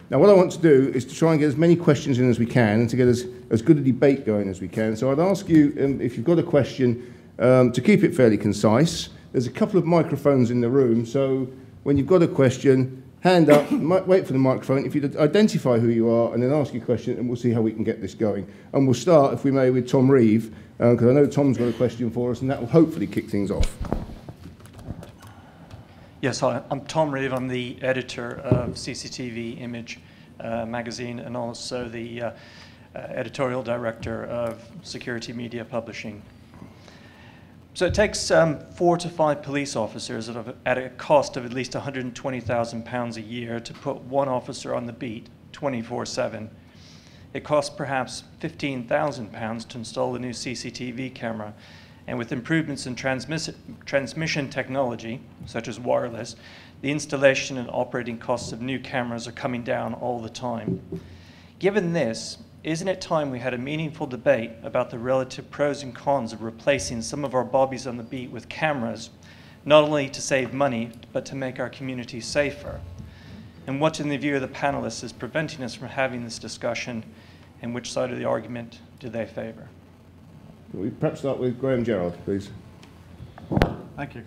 Now, what I want to do is to try and get as many questions in as we can and to get as good a debate going as we can. So I'd ask you, if you've got a question, to keep it fairly concise. There's a couple of microphones in the room, so when you've got a question, hand up, wait for the microphone. If you identify who you are and then ask your question, and we'll see how we can get this going. And we'll start, if we may, with Tom Reeve, because I know Tom's got a question for us, and that will hopefully kick things off. Yes, hi, I'm Tom Reeve. I'm the editor of CCTV Image magazine and also the editorial director of Security Media Publishing. So it takes 4 to 5 police officers at a cost of at least £120,000 a year to put one officer on the beat 24/7. It costs perhaps £15,000 to install a new CCTV camera, and with improvements in transmission technology, such as wireless, the installation and operating costs of new cameras are coming down all the time. Given this, isn't it time we had a meaningful debate about the relative pros and cons of replacing some of our bobbies on the beat with cameras, not only to save money, but to make our community safer? And what, in the view of the panelists, is preventing us from having this discussion, and which side of the argument do they favor? We perhaps start with Graham Gerard, please. Thank you.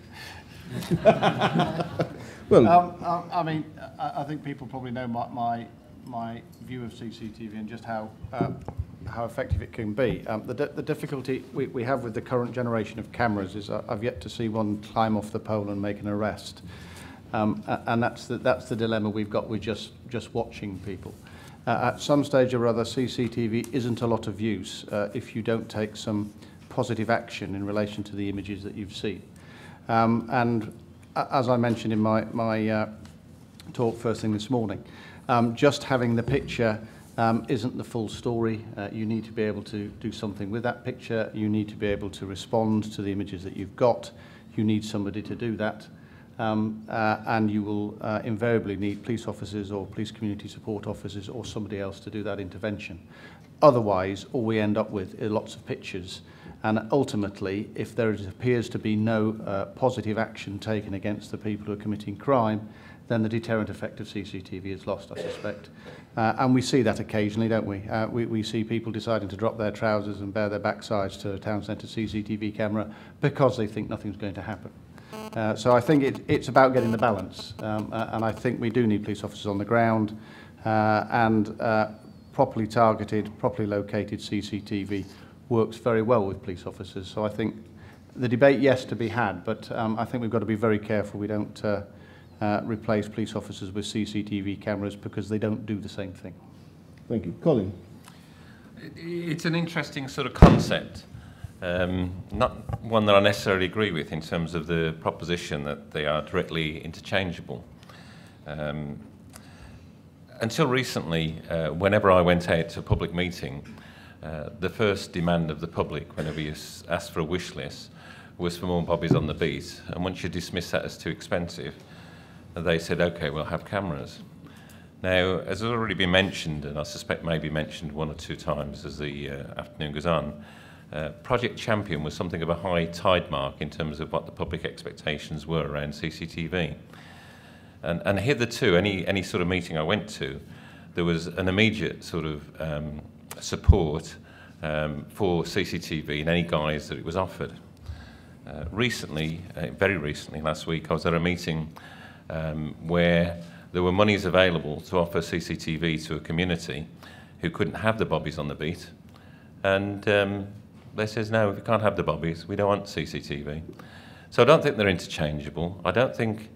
Well, I mean, I think people probably know my view of CCTV and just how effective it can be. The difficulty we have with the current generation of cameras is I've yet to see one climb off the pole and make an arrest, and that's the dilemma we've got with just watching people. At some stage or other, CCTV isn't a lot of use if you don't take some positive action in relation to the images that you've seen. And as I mentioned in my talk first thing this morning, just having the picture isn't the full story. You need to be able to do something with that picture. You need to be able to respond to the images that you've got. You need somebody to do that. And you will invariably need police officers or police community support officers or somebody else to do that intervention. Otherwise, all we end up with are lots of pictures. And ultimately, if there appears to be no positive action taken against the people who are committing crime, then the deterrent effect of CCTV is lost, I suspect. And we see that occasionally, don't we? We see people deciding to drop their trousers and bare their backsides to a town centre CCTV camera because they think nothing's going to happen. So I think it's about getting the balance, and I think we do need police officers on the ground, and properly targeted, properly located CCTV works very well with police officers. So I think the debate, yes, to be had, but I think we've got to be very careful we don't replace police officers with CCTV cameras because they don't do the same thing. Thank you. Colin? It's an interesting sort of concept. Not one that I necessarily agree with in terms of the proposition that they are directly interchangeable. Until recently, whenever I went out to a public meeting, the first demand of the public, whenever you asked for a wish list, was for more bobbies on the beat. And once you dismiss that as too expensive, they said, OK, we'll have cameras. Now, as has already been mentioned, and I suspect maybe mentioned 1 or 2 times as the afternoon goes on, Project Champion was something of a high tide mark in terms of what the public expectations were around CCTV. And hitherto, any sort of meeting I went to, there was an immediate sort of support for CCTV in any guise that it was offered. Recently, very recently, last week, I was at a meeting where there were monies available to offer CCTV to a community who couldn't have the bobbies on the beat. And they says, no, if we can't have the bobbies, we don't want CCTV. So I don't think they're interchangeable. I don't think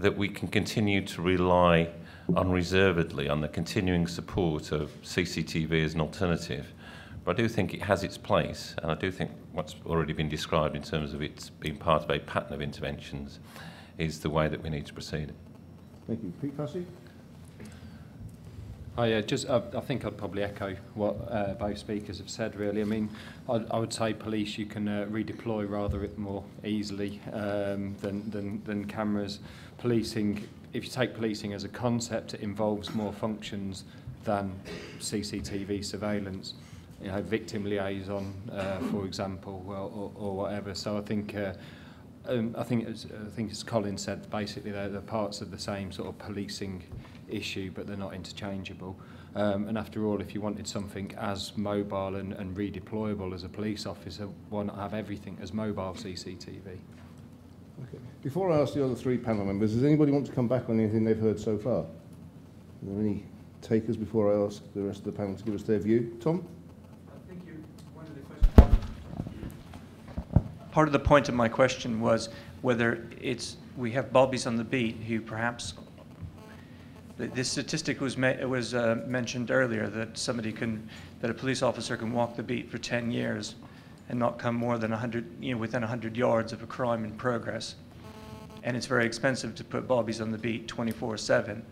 that we can continue to rely unreservedly on the continuing support of CCTV as an alternative. But I do think it has its place, and I do think what's already been described in terms of it being part of a pattern of interventions is the way that we need to proceed. Thank you. Pete Fussy? I think I'd probably echo what both speakers have said, really. I mean, I would say police you can redeploy rather more easily than cameras. Policing, if you take policing as a concept, it involves more functions than CCTV surveillance. Victim liaison, for example, or whatever. So I think I think as Colin said, basically they're parts of the same sort of policing issue, but they're not interchangeable. And after all, if you wanted something as mobile and redeployable as a police officer, why not have everything as mobile CCTV? Okay. Before I ask the other three panel members, does anybody want to come back on anything they've heard so far? Are there any takers before I ask the rest of the panel to give us their view? Tom? I think one of the questions. Part of the point of my question was whether we have bobbies on the beat who perhaps. This statistic was mentioned earlier that a police officer can walk the beat for 10 years and not come more than 100, within 100 yards of a crime in progress. And it's very expensive to put bobbies on the beat 24/7.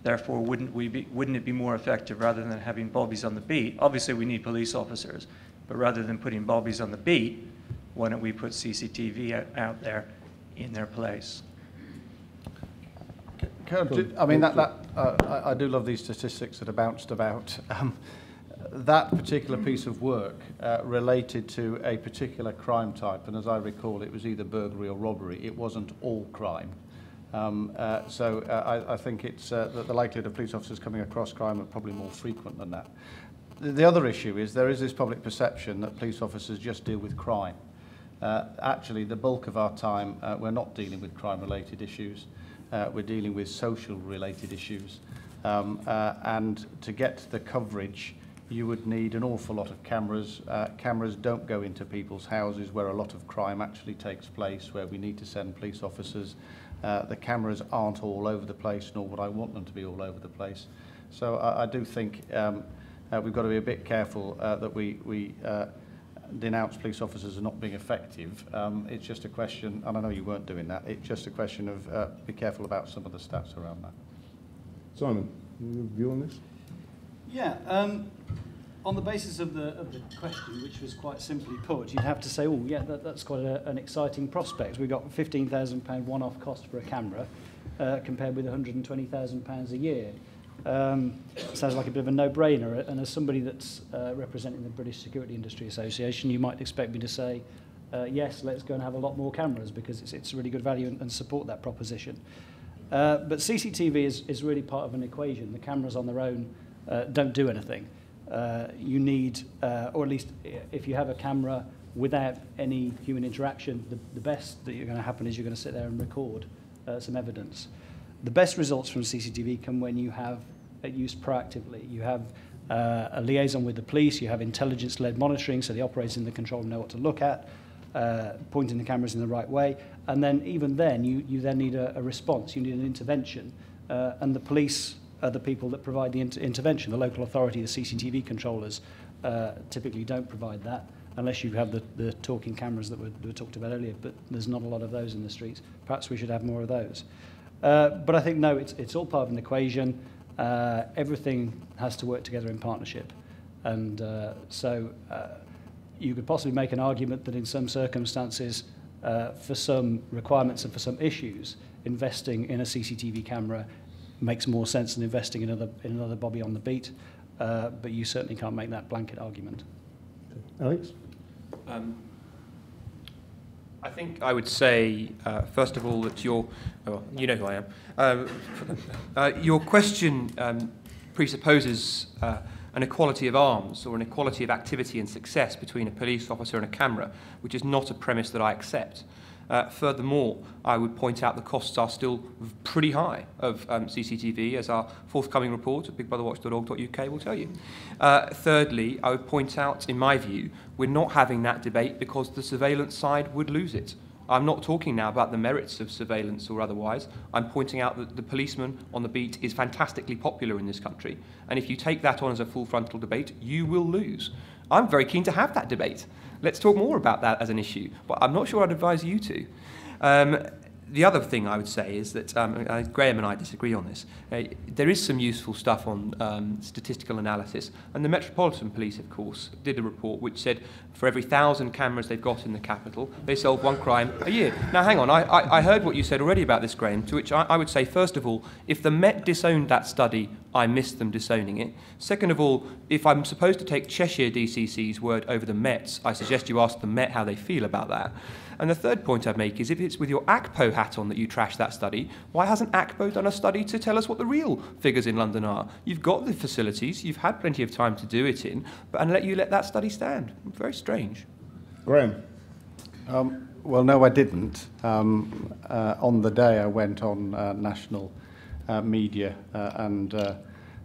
Therefore, wouldn't it be more effective rather than having bobbies on the beat? Obviously, we need police officers, but rather than putting bobbies on the beat, why don't we put CCTV out there in their place? I mean, I do love these statistics that are bounced about. That particular piece of work related to a particular crime type, and as I recall, it was either burglary or robbery. It wasn't all crime. I think it's the likelihood of police officers coming across crime are probably more frequent than that. The other issue is there is this public perception that police officers just deal with crime. Actually, the bulk of our time, we're not dealing with crime-related issues. We're dealing with social-related issues. And to get the coverage, you would need an awful lot of cameras. Cameras don't go into people's houses where a lot of crime actually takes place, where we need to send police officers. The cameras aren't all over the place, nor would I want them to be all over the place. So I do think we've got to be a bit careful that we denounce police officers as not being effective. It's just a question, and I know you weren't doing that, it's just a question of be careful about some of the stats around that. Simon, your view on this? Yeah, on the basis of the question, which was quite simply put, you'd have to say, oh, yeah, that's quite an exciting prospect. We've got £15,000 one-off cost for a camera compared with £120,000 a year. Sounds like a bit of a no-brainer, and as somebody that's representing the British Security Industry Association, you might expect me to say, yes, let's go and have a lot more cameras because it's really good value and support that proposition. But CCTV is really part of an equation. The cameras on their own don't do anything. You need, or at least if you have a camera without any human interaction, the best that you're going to happen is you're going to sit there and record some evidence. The best results from CCTV come when you have it used proactively. You have a liaison with the police, you have intelligence-led monitoring, so the operators in the control room know what to look at, pointing the cameras in the right way, and then even then, you then need a response, you need an intervention, and the police are the people that provide the intervention. The local authority, the CCTV controllers, typically don't provide that, unless you have the talking cameras that were talked about earlier, but there's not a lot of those in the streets. Perhaps we should have more of those. But I think, no, it's all part of an equation. Everything has to work together in partnership. And so you could possibly make an argument that in some circumstances, for some requirements and for some issues, investing in a CCTV camera makes more sense than investing in another bobby on the beat. But you certainly can't make that blanket argument. Alex? I think I would say, first of all, that you know who I am. Your question presupposes an equality of arms or an equality of activity and success between a police officer and a camera, which is not a premise that I accept. Furthermore, I would point out the costs are still pretty high of CCTV, as our forthcoming report at bigbrotherwatch.org.uk will tell you. Thirdly, I would point out, in my view, we're not having that debate because the surveillance side would lose it. I'm not talking now about the merits of surveillance or otherwise. I'm pointing out that the policeman on the beat is fantastically popular in this country. And if you take that on as a full frontal debate, you will lose. I'm very keen to have that debate. Let's talk more about that as an issue, but I'm not sure I'd advise you to. The other thing I would say is that Graham and I disagree on this. There is some useful stuff on statistical analysis, and the Metropolitan Police, of course, did a report which said for every 1,000 cameras they've got in the capital, they solve one crime a year. Now, hang on, I heard what you said already about this, Graham, to which I would say, first of all, if the Met disowned that study I missed them disowning it. Second of all, if I'm supposed to take Cheshire DCC's word over the Met's, I suggest you ask the Met how they feel about that. And the third point I'd make is if it's with your ACPO hat on that you trash that study, why hasn't ACPO done a study to tell us what the real figures in London are? You've got the facilities, you've had plenty of time to do it in, and let that study stand. Very strange. Graham. Well, no, I didn't. On the day I went on national media and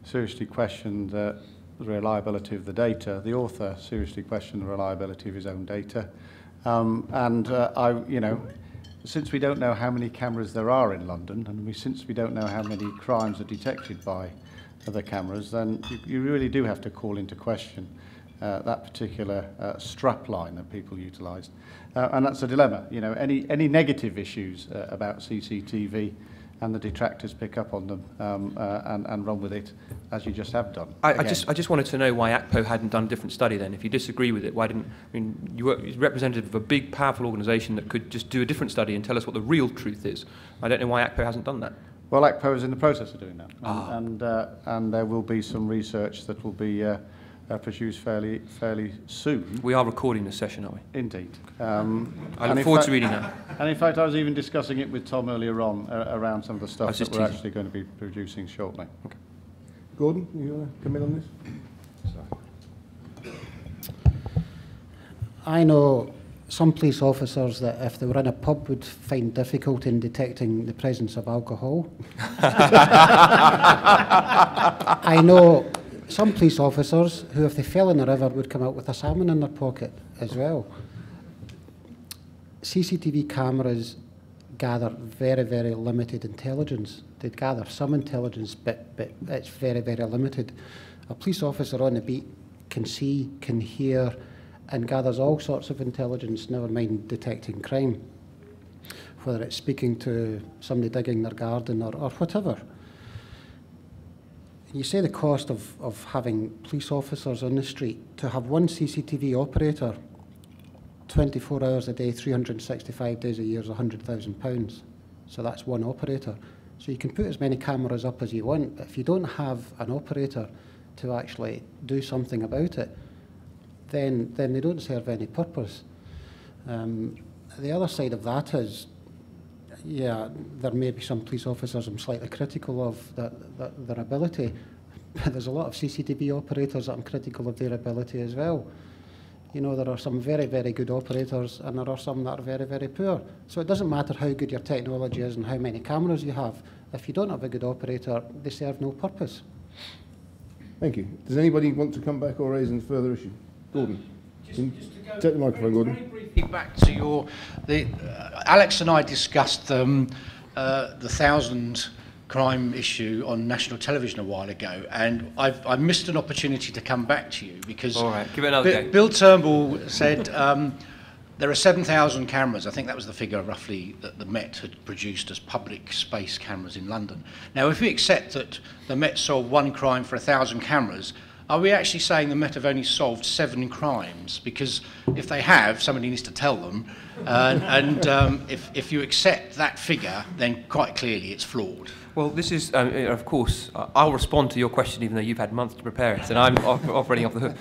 seriously questioned the reliability of the data. The author seriously questioned the reliability of his own data. Since we don't know how many cameras there are in London, and since we don't know how many crimes are detected by the cameras, then you really do have to call into question that particular strap line that people utilised. And that's a dilemma. You know, any negative issues about CCTV, and the detractors pick up on them and run with it, as you just have done. I just wanted to know why ACPO hadn't done a different study then. If you disagree with it, why didn't... I mean, you were representative of a big, powerful organisation that could just do a different study and tell us what the real truth is. I don't know why ACPO hasn't done that. Well, ACPO is in the process of doing that. And there will be some research that will be produced fairly soon. We are recording this session, aren't we? Indeed. I look forward to reading that. And in fact, I was even discussing it with Tom earlier on around some of the stuff that we're actually going to be producing shortly. Okay. Gordon, you want to come in on this? Sorry. I know some police officers that if they were in a pub would find difficulty in detecting the presence of alcohol. I know some police officers who, if they fell in the river, would come out with a salmon in their pocket as well. CCTV cameras gather very, very limited intelligence. They gather some intelligence, but it's very, very limited. A police officer on the beat can see, can hear, and gathers all sorts of intelligence, never mind detecting crime, whether it's speaking to somebody digging their garden or whatever. You say the cost of having police officers on the street, to have one CCTV operator 24 hours a day, 365 days a year is £100,000. So that's one operator. So you can put as many cameras up as you want, but if you don't have an operator to actually do something about it, then they don't serve any purpose. The other side of that is, yeah, there may be some police officers I'm slightly critical of their ability, but there's a lot of CCTV operators that I'm critical of their ability as well. You know, there are some very, very good operators and there are some that are very, very poor. So it doesn't matter how good your technology is and how many cameras you have. If you don't have a good operator, they serve no purpose. Thank you. Does anybody want to come back or raise any further issue? Gordon. Take the microphone, Gordon. Very briefly back to Alex and I discussed the 1,000 crime issue on national television a while ago, and I missed an opportunity to come back to you because all right, give it another go. Bill Turnbull said there are 7,000 cameras. I think that was the figure roughly that the Met had produced as public space cameras in London. Now, if we accept that the Met solved one crime for 1,000 cameras, are we actually saying the Met have only solved 7 crimes? Because if they have, somebody needs to tell them. If you accept that figure, then quite clearly it's flawed. Well, this is, of course, I'll respond to your question even though you've had months to prepare it, and I'm operating off the hook.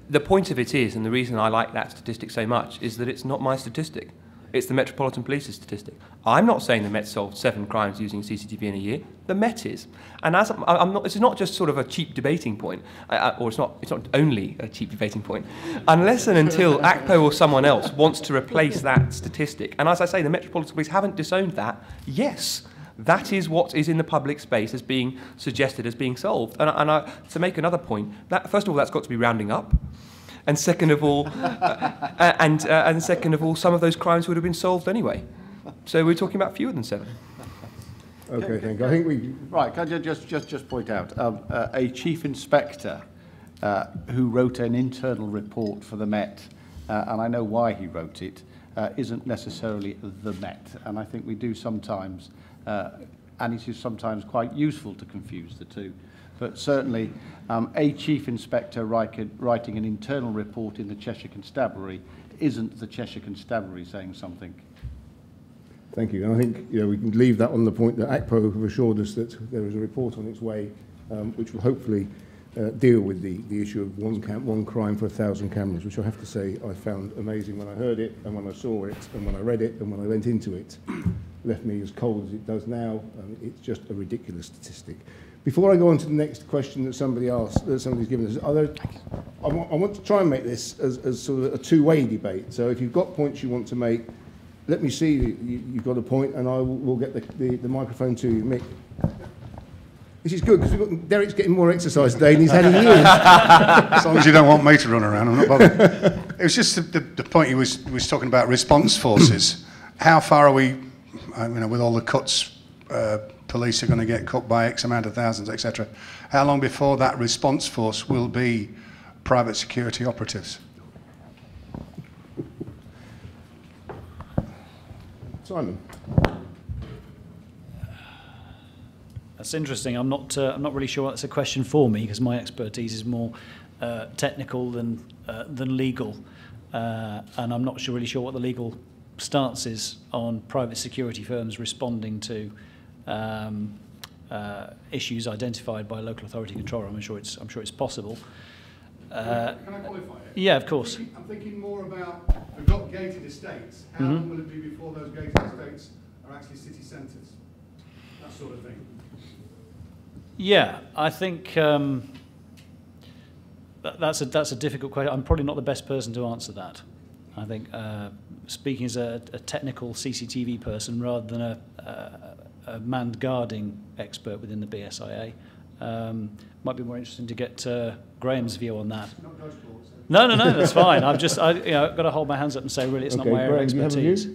The point of it is, and the reason I like that statistic so much, is that it's not my statistic. It's the Metropolitan Police's statistic. I'm not saying the Met solved 7 crimes using CCTV in a year. The Met is. And as I'm not, this is not just sort of a cheap debating point, or it's not only a cheap debating point, unless and until ACPO or someone else wants to replace that statistic. And as I say, the Metropolitan Police haven't disowned that. Yes, that is what is in the public space as being suggested as being solved. And to make another point, that first of all, that's got to be rounding up. And second of all, some of those crimes would have been solved anyway. So we're talking about fewer than 7. Okay, thank you. I think we... Right, can I just point out, a chief inspector who wrote an internal report for the Met, and I know why he wrote it, isn't necessarily the Met. And I think we do sometimes, and it is sometimes quite useful to confuse the two. But certainly, a chief inspector writing an internal report in the Cheshire Constabulary isn't the Cheshire Constabulary saying something. Thank you. And I think we can leave that on the point that ACPO have assured us that there is a report on its way which will hopefully deal with the issue of one crime for 1,000 cameras, which I have to say I found amazing when I heard it, and when I saw it, and when I read it, and when I went into it. Left me as cold as it does now. It's just a ridiculous statistic. Before I go on to the next question that somebody asked, that somebody's given us, I want to try and make this as sort of a two-way debate. So if you've got points you want to make, let me see you've got a point, and I will get the microphone to you. Mick. This is good, because Derek's getting more exercise today and he's had a year. As long as you don't want me to run around, I'm not bothered. It was just the point he was talking about response forces. How far are we, with all the cuts, police are going to get cut by X amount of thousands, etc. How long before that response force will be private security operatives? Simon. That's interesting. I'm not really sure that's a question for me, because my expertise is more technical than legal, and I'm not really sure what the legal stance is on private security firms responding to issues identified by local authority controller. I'm sure it's possible. Can I qualify it? Yeah, of course. I'm thinking more about, we've got gated estates. How long will it be before those gated estates are actually city centres? That sort of thing. Yeah, I think that's a difficult question. I'm probably not the best person to answer that. I think speaking as a technical CCTV person rather than a manned guarding expert within the BSIA, might be more interesting to get Graham's view on that. No, that's fine. I've got to hold my hands up and say, really, it's not my area of expertise.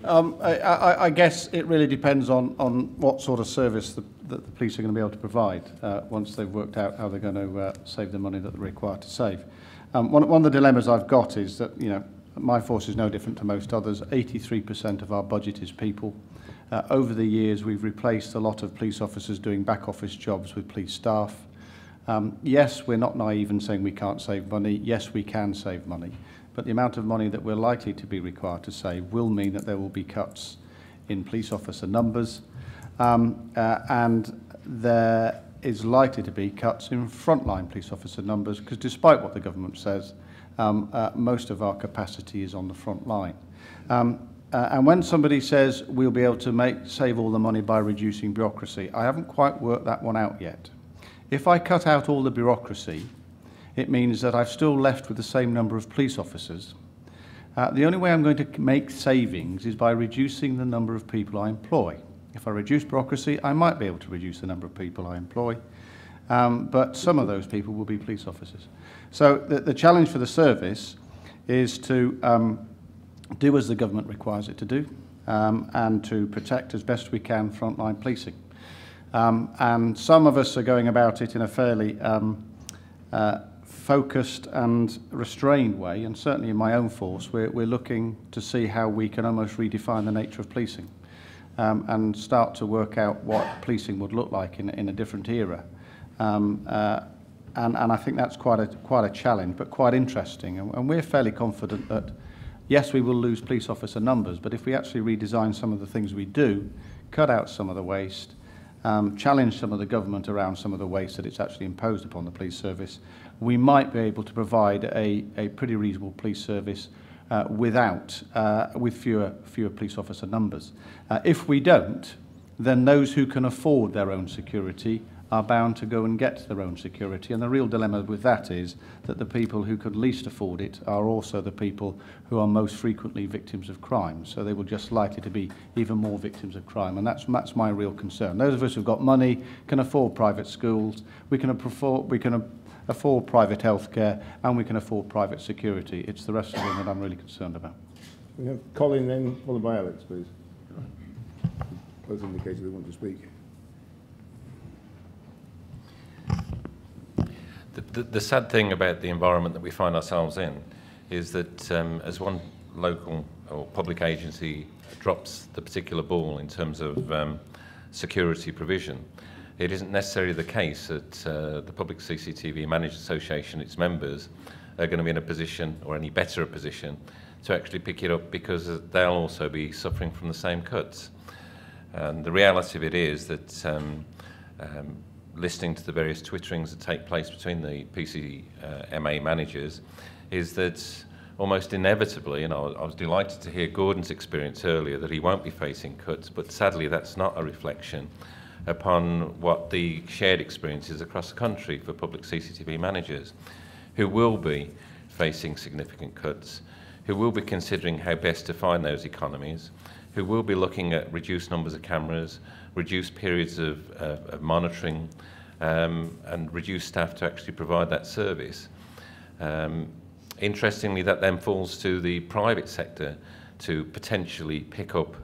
I guess it really depends on what sort of service that the police are going to be able to provide once they've worked out how they're going to save the money that they're required to save. One of the dilemmas I've got is that, my force is no different to most others. 83% of our budget is people. Over the years, we've replaced a lot of police officers doing back office jobs with police staff. Yes, we're not naive in saying we can't save money. Yes, we can save money. But the amount of money that we're likely to be required to save will mean that there will be cuts in police officer numbers, and there is likely to be cuts in frontline police officer numbers, because despite what the government says, most of our capacity is on the front line. And when somebody says we'll be able to save all the money by reducing bureaucracy, I haven't quite worked that one out yet. If I cut out all the bureaucracy, it means that I've still left with the same number of police officers. The only way I'm going to make savings is by reducing the number of people I employ. If I reduce bureaucracy, I might be able to reduce the number of people I employ, but some of those people will be police officers. So the challenge for the service is to do as the government requires it to do, and to protect as best we can frontline policing. And some of us are going about it in a fairly focused and restrained way, and certainly in my own force, we're looking to see how we can almost redefine the nature of policing, and start to work out what policing would look like in a different era. And I think that's quite a challenge, but quite interesting. And we're fairly confident that, yes, we will lose police officer numbers, but if we actually redesign some of the things we do, cut out some of the waste, challenge some of the government around some of the waste that it's actually imposed upon the police service, we might be able to provide a pretty reasonable police service with fewer police officer numbers. If we don't, then those who can afford their own security are bound to go and get their own security. And the real dilemma with that is that the people who could least afford it are also the people who are most frequently victims of crime. So they will just likely to be even more victims of crime. And that's my real concern. Those of us who've got money can afford private schools, we can afford private healthcare, and we can afford private security. It's the rest of them that I'm really concerned about. We have Colin, then followed by Alex, please. Both indicated they want to speak. The sad thing about the environment that we find ourselves in is that as one local or public agency drops the particular ball in terms of security provision, it isn't necessarily the case that the Public CCTV Managers Association, its members, are going to be in a position, or any better a position, to actually pick it up, because they'll also be suffering from the same cuts. And the reality of it is that listening to the various twitterings that take place between the PCMA managers, is that almost inevitably, and I was delighted to hear Gordon's experience earlier, that he won't be facing cuts, but sadly that's not a reflection upon what the shared experience is across the country for public CCTV managers, who will be facing significant cuts, who will be considering how best to find those economies, who will be looking at reduced numbers of cameras, reduced periods of monitoring, and reduced staff to actually provide that service. Interestingly, that then falls to the private sector to potentially pick up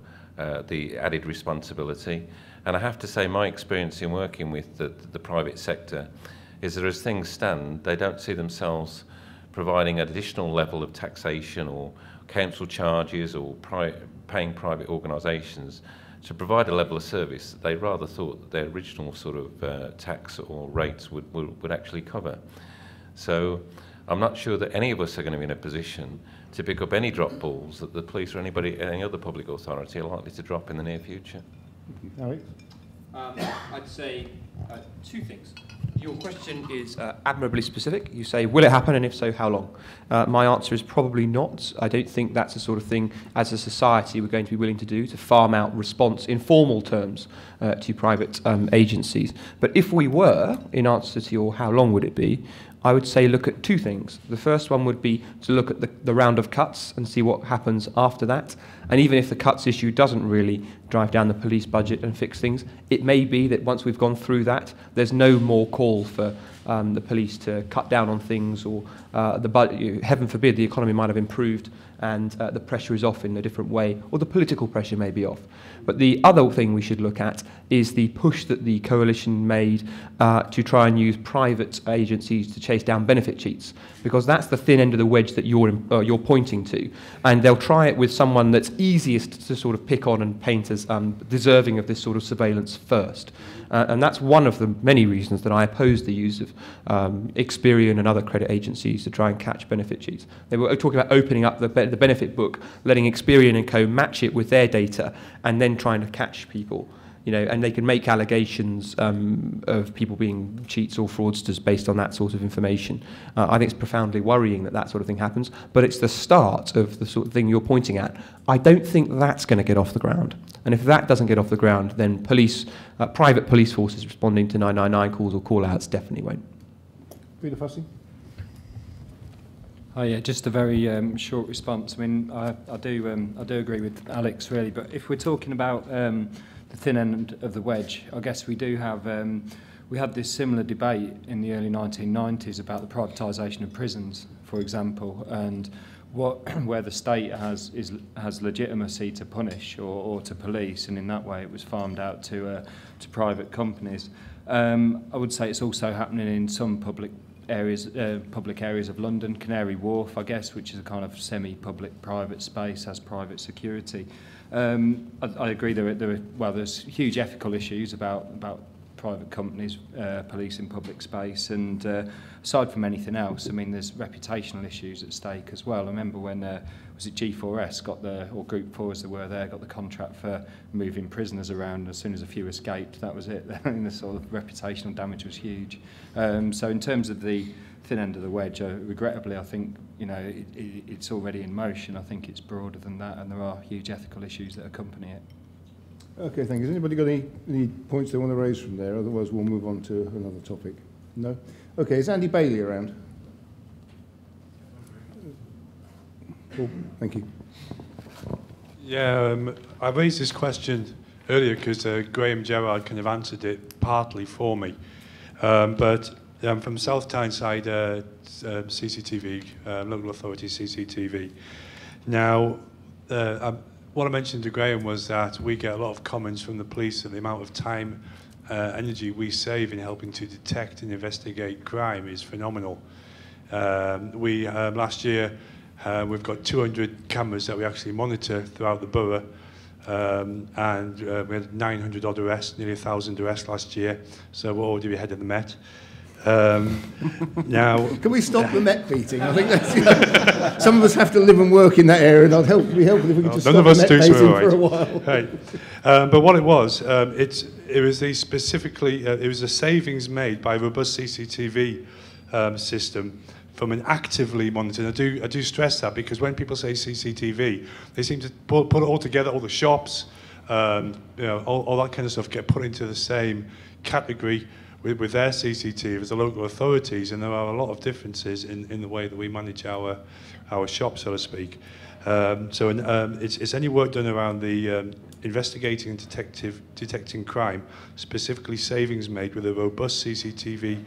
the added responsibility. And I have to say, my experience in working with the private sector is that as things stand, they don't see themselves providing an additional level of taxation or council charges or paying private organisations to provide a level of service that they rather thought that their original sort of tax or rates would actually cover. So I'm not sure that any of us are going to be in a position to pick up any drop balls that the police or any other public authority are likely to drop in the near future. Alex? I'd say two things. Your question is admirably specific. You say, will it happen, and if so, how long? My answer is probably not. I don't think that's the sort of thing, as a society, we're going to be willing to do, to farm out response in formal terms to private agencies. But if we were, in answer to your how long would it be, I would say look at two things. The first one would be to look at the round of cuts and see what happens after that. And even if the cuts issue doesn't really drive down the police budget and fix things, it may be that once we've gone through that, there's no more call for the police to cut down on things, or heaven forbid, the economy might have improved and the pressure is off in a different way, or the political pressure may be off. But the other thing we should look at is the push that the coalition made to try and use private agencies to chase down benefit cheats, because that's the thin end of the wedge that you're pointing to. And they'll try it with someone that's easiest to sort of pick on and paint as deserving of this sort of surveillance first. And that's one of the many reasons that I oppose the use of Experian and other credit agencies to try and catch benefit cheats. They were talking about opening up the benefit book, letting Experian and co match it with their data, and then trying to catch people. And they can make allegations of people being cheats or fraudsters based on that sort of information. I think it's profoundly worrying that sort of thing happens, but it's the start of the sort of thing you're pointing at. I don't think that's going to get off the ground. And if that doesn't get off the ground, then private police forces responding to 999 calls or call-outs definitely won't. Peter Fussy? Oh yeah, just a very short response. I mean, I do agree with Alex really, but if we're talking about the thin end of the wedge, I guess we do have. We had this similar debate in the early 1990s about the privatisation of prisons, for example, and where the state has legitimacy to punish or to police, and in that way it was farmed out to private companies. I would say it's also happening in some public areas of London. Canary Wharf, I guess, which is a kind of semi-public private space, has private security. I agree there's huge ethical issues about private companies policing public space, and aside from anything else, I mean, there's reputational issues at stake as well. I remember when was it G4S or Group 4 as they were there, got the contract for moving prisoners around. As soon as a few escaped, that was it. The sort of reputational damage was huge. So in terms of the thin end of the wedge, regrettably, I think it's already in motion. I think it's broader than that, and there are huge ethical issues that accompany it. Okay, thank you. Has anybody got any points they want to raise from there? Otherwise, we'll move on to another topic. No? Okay, is Andy Bailey around? Cool, thank you. Yeah, I raised this question earlier because Graham Gerrard kind of answered it partly for me. But from South Tyneside CCTV, local authority CCTV. Now, what I mentioned to Graham was that we get a lot of comments from the police and the amount of time, energy we save in helping to detect and investigate crime is phenomenal. Last year, we've got 200 cameras that we actually monitor throughout the borough, and we had 900 odd arrests, nearly 1,000 arrests last year, so we're already ahead of the Met. Now, can we stop the Met beating? I think that's, some of us have to live and work in that area, and it'd be helpful if we could just none stop of us the Met do, beating so for a while. Right. But what it was the specifically, it was a savings made by a robust CCTV system from an actively monitored. I do stress that, because when people say CCTV, they seem to put it all together, all the shops, all that kind of stuff get put into the same category with their CCTV as the local authorities, and there are a lot of differences in the way that we manage our shop, so to speak. It's any work done around the investigating and detecting crime, specifically savings made with a robust CCTV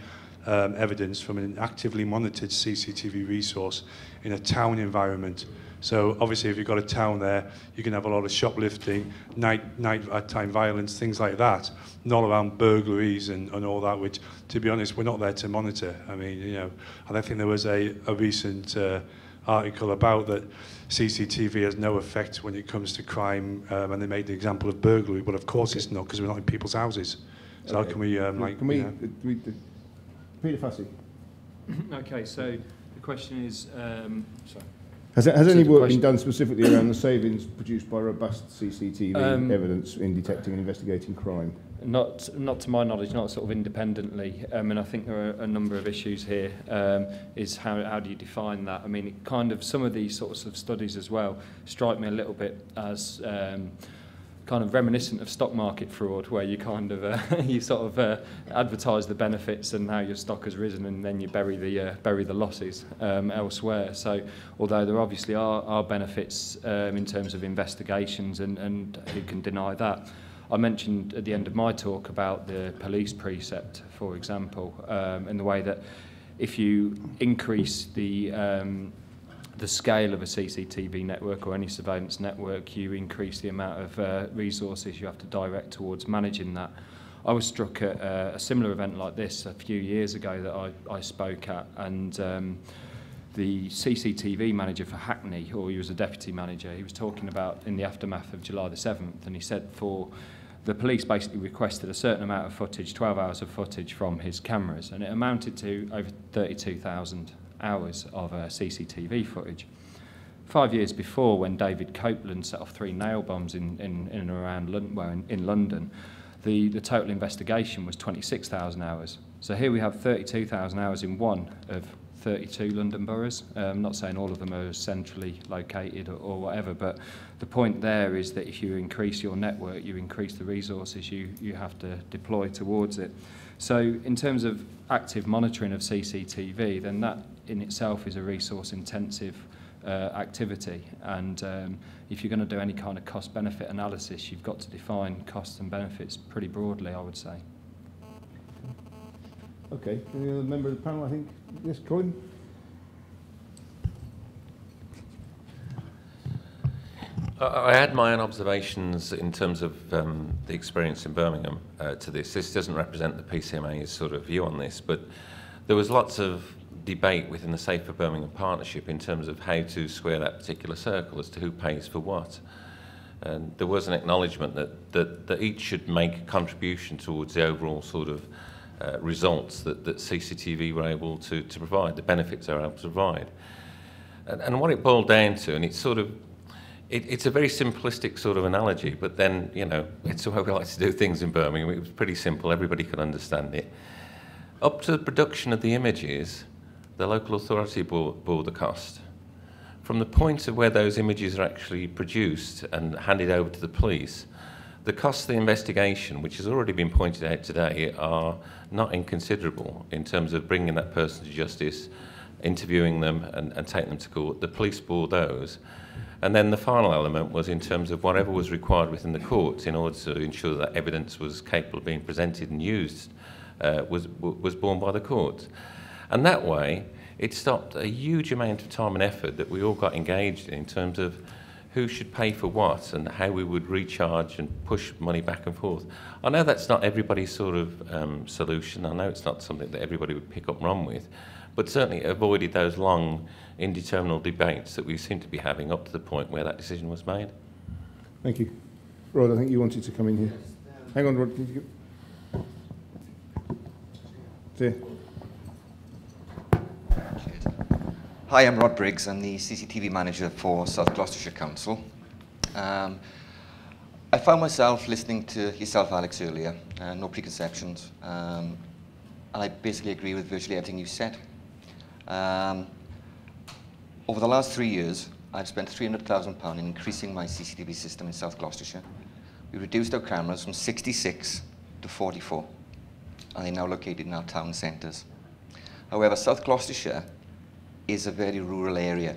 evidence from an actively monitored CCTV resource in a town environment. So obviously, if you've got a town there, you can have a lot of shoplifting, nighttime violence, things like that, not around burglaries and all that, which, to be honest, we're not there to monitor. I mean, I don't think there was a recent article about that CCTV has no effect when it comes to crime, and they made the example of burglary. Well, of course it's not, because we're not in people's houses. So how can we, Peter Fussy. Okay, so the question is, sorry. Has any work been done specifically around the savings produced by robust CCTV evidence in detecting and investigating crime? Not to my knowledge, not sort of independently. And I think there are a number of issues here. Is how do you define that? I mean, it kind of, some of these sorts of studies as well strike me a little bit as kind of reminiscent of stock market fraud, where you kind of you sort of advertise the benefits and how your stock has risen, and then you bury the losses elsewhere. So although there obviously are benefits in terms of investigations, and who can deny that? I mentioned at the end of my talk about the police precept, for example, in the way that if you increase the scale of a CCTV network or any surveillance network, you increase the amount of resources you have to direct towards managing that. I was struck at a similar event like this a few years ago that I spoke at, and the CCTV manager for Hackney, or he was a deputy manager, he was talking about in the aftermath of July the 7th, and he said the police basically requested a certain amount of footage, 12 hours of footage from his cameras, and it amounted to over 32,000 hours of CCTV footage. 5 years before, when David Copeland set off 3 nail bombs in and around in London, the total investigation was 26,000 hours. So here we have 32,000 hours in one of 32 London boroughs. I'm not saying all of them are centrally located or whatever, but the point there is that if you increase your network, you increase the resources you have to deploy towards it. So in terms of active monitoring of CCTV, then that in itself is a resource-intensive activity, and if you're going to do any kind of cost-benefit analysis, you've got to define costs and benefits pretty broadly, I would say. Okay, any other member of the panel, I think? Yes, Colin? I had my own observations in terms of the experience in Birmingham to this. This doesn't represent the PCMA's sort of view on this, but there was lots of debate within the Safer Birmingham Partnership in terms of how to square that particular circle as to who pays for what. And there was an acknowledgement that each should make a contribution towards the overall sort of results that CCTV were able to provide, the benefits they were able to provide. And what it boiled down to, and it's sort of, it's a very simplistic sort of analogy, but then, it's the way we like to do things in Birmingham. It was pretty simple, everybody could understand it. Up to the production of the images, the local authority bore the cost. From the point of where those images are actually produced and handed over to the police, the costs of the investigation, which has already been pointed out today, are not inconsiderable in terms of bringing that person to justice, interviewing them and taking them to court. The police bore those. And then the final element was in terms of whatever was required within the courts in order to ensure that evidence was capable of being presented and used was borne by the courts. And that way, it stopped a huge amount of time and effort that we all got engaged in terms of who should pay for what and how we would recharge and push money back and forth. I know that's not everybody's sort of solution. I know it's not something that everybody would pick up and run with, but certainly it avoided those long, indeterminate debates that we seem to be having up to the point where that decision was made. Thank you. Rod, I think you wanted to come in here. Hang on, Rod. See. Hi, I'm Rod Briggs. I'm the CCTV manager for South Gloucestershire Council. I found myself listening to yourself, Alex, earlier, no preconceptions, and I basically agree with virtually everything you said. Over the last 3 years, I've spent £300,000 in increasing my CCTV system in South Gloucestershire. We reduced our cameras from 66 to 44, and they're now located in our town centres. However, South Gloucestershire is a very rural area,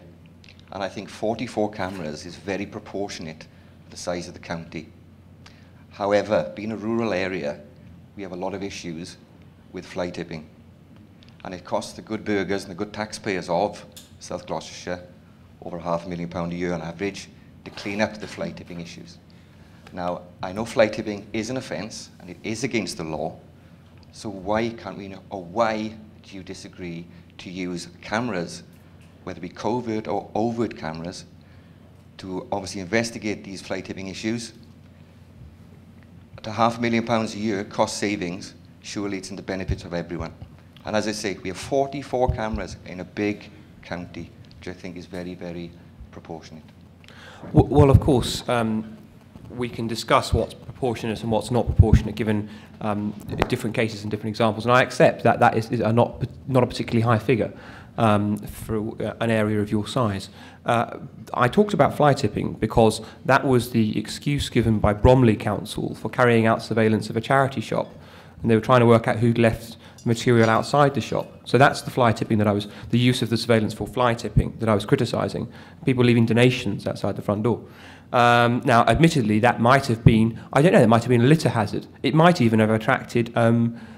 and I think 44 cameras is very proportionate to the size of the county. However, being a rural area, we have a lot of issues with fly tipping, and it costs the good burghers and the good taxpayers of South Gloucestershire over £500,000 a year on average to clean up the fly tipping issues. Now, I know fly tipping is an offence and it is against the law, so why can't we know, or why do you disagree to use cameras, whether it be covert or overt cameras, to obviously investigate these fly tipping issues? To £500,000 a year cost savings, surely it's in the benefit of everyone. And as I say, we have 44 cameras in a big county, which I think is very, very proportionate. Well, of course, we can discuss what's proportionate and what's not proportionate given different cases and different examples. And I accept that that is not a particularly high figure for an area of your size. I talked about fly tipping because that was the excuse given by Bromley Council for carrying out surveillance of a charity shop. And they were trying to work out who'd left material outside the shop. So that's the fly tipping the use of the surveillance for fly tipping that I was criticising. People leaving donations outside the front door. Now, admittedly, that might have been, I don't know, it might have been a litter hazard. It might even have attracted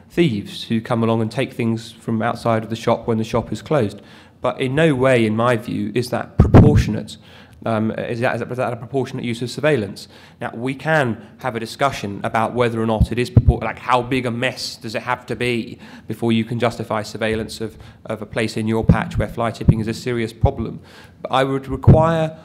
thieves who come along and take things from outside of the shop when the shop is closed. But in no way, in my view, is that proportionate. Is that a proportionate use of surveillance? Now, we can have a discussion about whether or not it is like how big a mess does it have to be before you can justify surveillance of a place in your patch where fly tipping is a serious problem. But I would require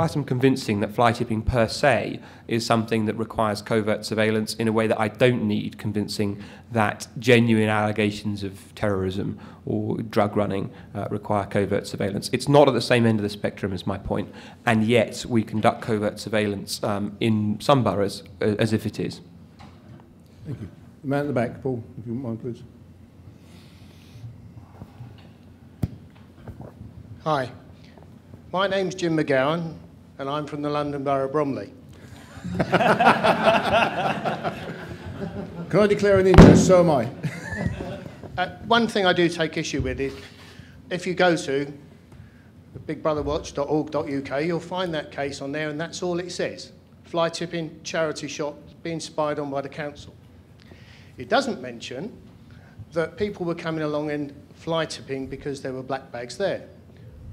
some convincing that fly tipping per se is something that requires covert surveillance in a way that I don't need convincing that genuine allegations of terrorism or drug running require covert surveillance. It's not at the same end of the spectrum is my point, and yet we conduct covert surveillance in some boroughs as if it is. Thank you. The man at the back, Paul, if you wouldn't mind, please. Hi. My name's Jim McGowan, and I'm from the London Borough of Bromley. Can I declare an interest? So am I. One thing I do take issue with is, if you go to bigbrotherwatch.org.uk, you'll find that case on there, and that's all it says. Fly tipping, charity shop, being spied on by the council. It doesn't mention that people were coming along and fly tipping because there were black bags there.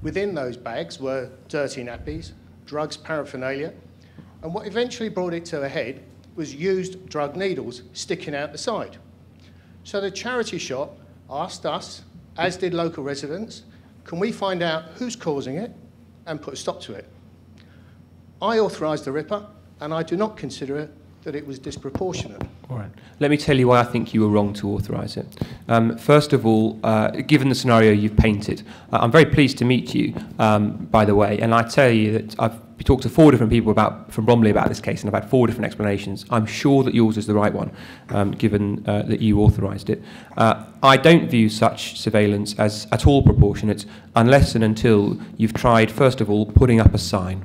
Within those bags were dirty nappies, drugs, paraphernalia, and what eventually brought it to a head was used drug needles sticking out the side. So the charity shop asked us, as did local residents, can we find out who's causing it and put a stop to it? I authorised the ripper, and I do not consider that it was disproportionate. All right. Let me tell you why I think you were wrong to authorise it. First of all, given the scenario you've painted, I'm very pleased to meet you, by the way, and I tell you that I've talked to 4 different people from Bromley about this case, and I've had 4 different explanations. I'm sure that yours is the right one, given that you authorised it. I don't view such surveillance as at all proportionate unless and until you've tried, first of all, putting up a sign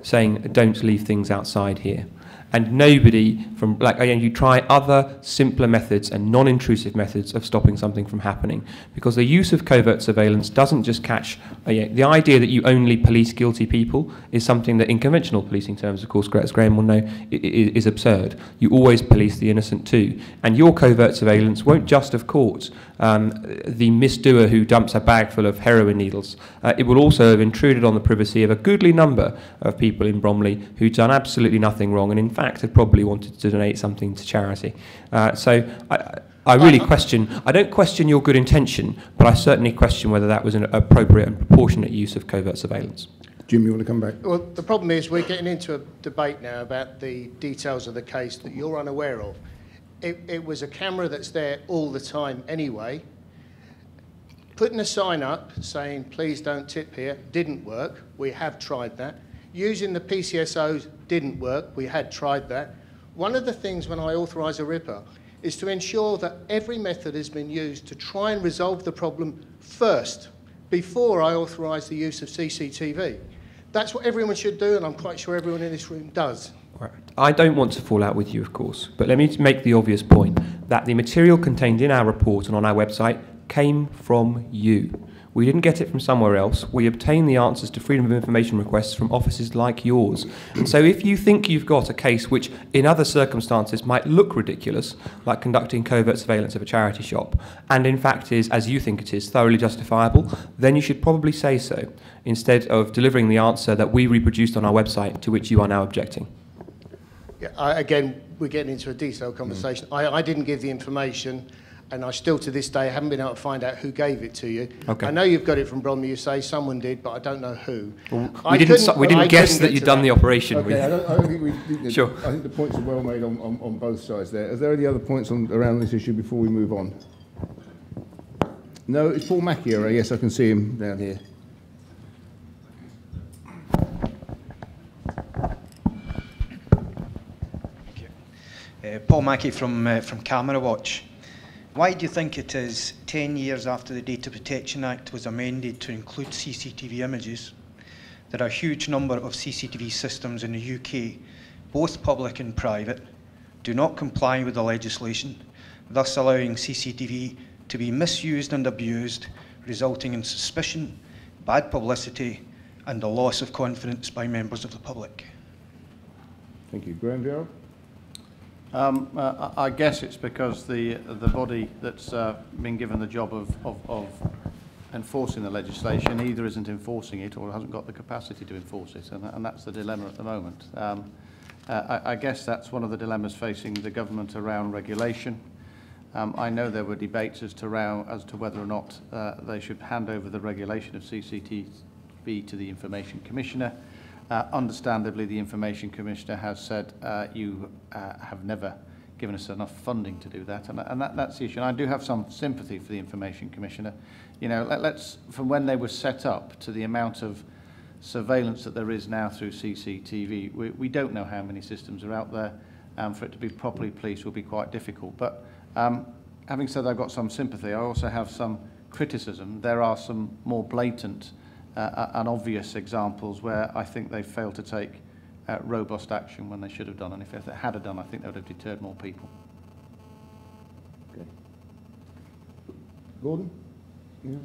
saying, don't leave things outside here. And nobody from, like, again, you try other simpler methods and non-intrusive methods of stopping something from happening. Because the use of covert surveillance doesn't just catch, the idea that you only police guilty people is something that in conventional policing terms, of course, as Graham will know, is absurd. You always police the innocent too. And your covert surveillance won't just have caught the misdoer who dumps a bag full of heroin needles. It will also have intruded on the privacy of a goodly number of people in Bromley who've done absolutely nothing wrong and in fact had probably wanted to donate something to charity. So I really question, I don't question your good intention, but I certainly question whether that was an appropriate and proportionate use of covert surveillance. Jim, you want to come back? Well, the problem is we're getting into a debate now about the details of the case that you're unaware of. It was a camera that's there all the time anyway. Putting a sign up saying, please don't tip here, didn't work. We have tried that. Using the PCSOs didn't work. We had tried that. One of the things when I authorise a ripper is to ensure that every method has been used to try and resolve the problem first, before I authorise the use of CCTV. That's what everyone should do, and I'm quite sure everyone in this room does. Right. I don't want to fall out with you, of course, but let me make the obvious point that the material contained in our report and on our website came from you. We didn't get it from somewhere else. We obtained the answers to freedom of information requests from offices like yours. And so if you think you've got a case which in other circumstances might look ridiculous, like conducting covert surveillance of a charity shop, and in fact is, as you think it is, thoroughly justifiable, then you should probably say so, instead of delivering the answer that we reproduced on our website, to which you are now objecting. Yeah, again, we're getting into a detailed conversation. I didn't give the information, and I still, to this day, haven't been able to find out who gave it to you. Okay. I know you've got it from Bromley, you say someone did, but I don't know who. Well, we didn't guess that you'd done the operation. Okay, I don't think we... Sure. I think the points are well made on both sides there. Are there any other points around this issue before we move on? No, it's Paul Mackey. Yes, I can see him down here. Paul Mackey from Camera Watch. Why do you think it is 10 years after the Data Protection Act was amended to include CCTV images, there are a huge number of CCTV systems in the UK, both public and private, do not comply with the legislation, thus allowing CCTV to be misused and abused, resulting in suspicion, bad publicity, and the loss of confidence by members of the public? Thank you. Graham Gerald? I guess it's because the body that's been given the job of enforcing the legislation either isn't enforcing it or hasn't got the capacity to enforce it, and that's the dilemma at the moment. I guess that's one of the dilemmas facing the government around regulation. I know there were debates as to whether or not they should hand over the regulation of CCTV to the Information Commissioner. Understandably, the Information Commissioner has said you have never given us enough funding to do that, and that's the issue. And I do have some sympathy for the Information Commissioner. You know, let's from when they were set up to the amount of surveillance that there is now through CCTV, we don't know how many systems are out there. For it to be properly policed will be quite difficult. But having said I've got some sympathy, I also have some criticism. There are some more blatant and obvious examples where I think they failed to take robust action when they should have done, and if they had done, I think they would have deterred more people. Okay. Gordon? Yeah.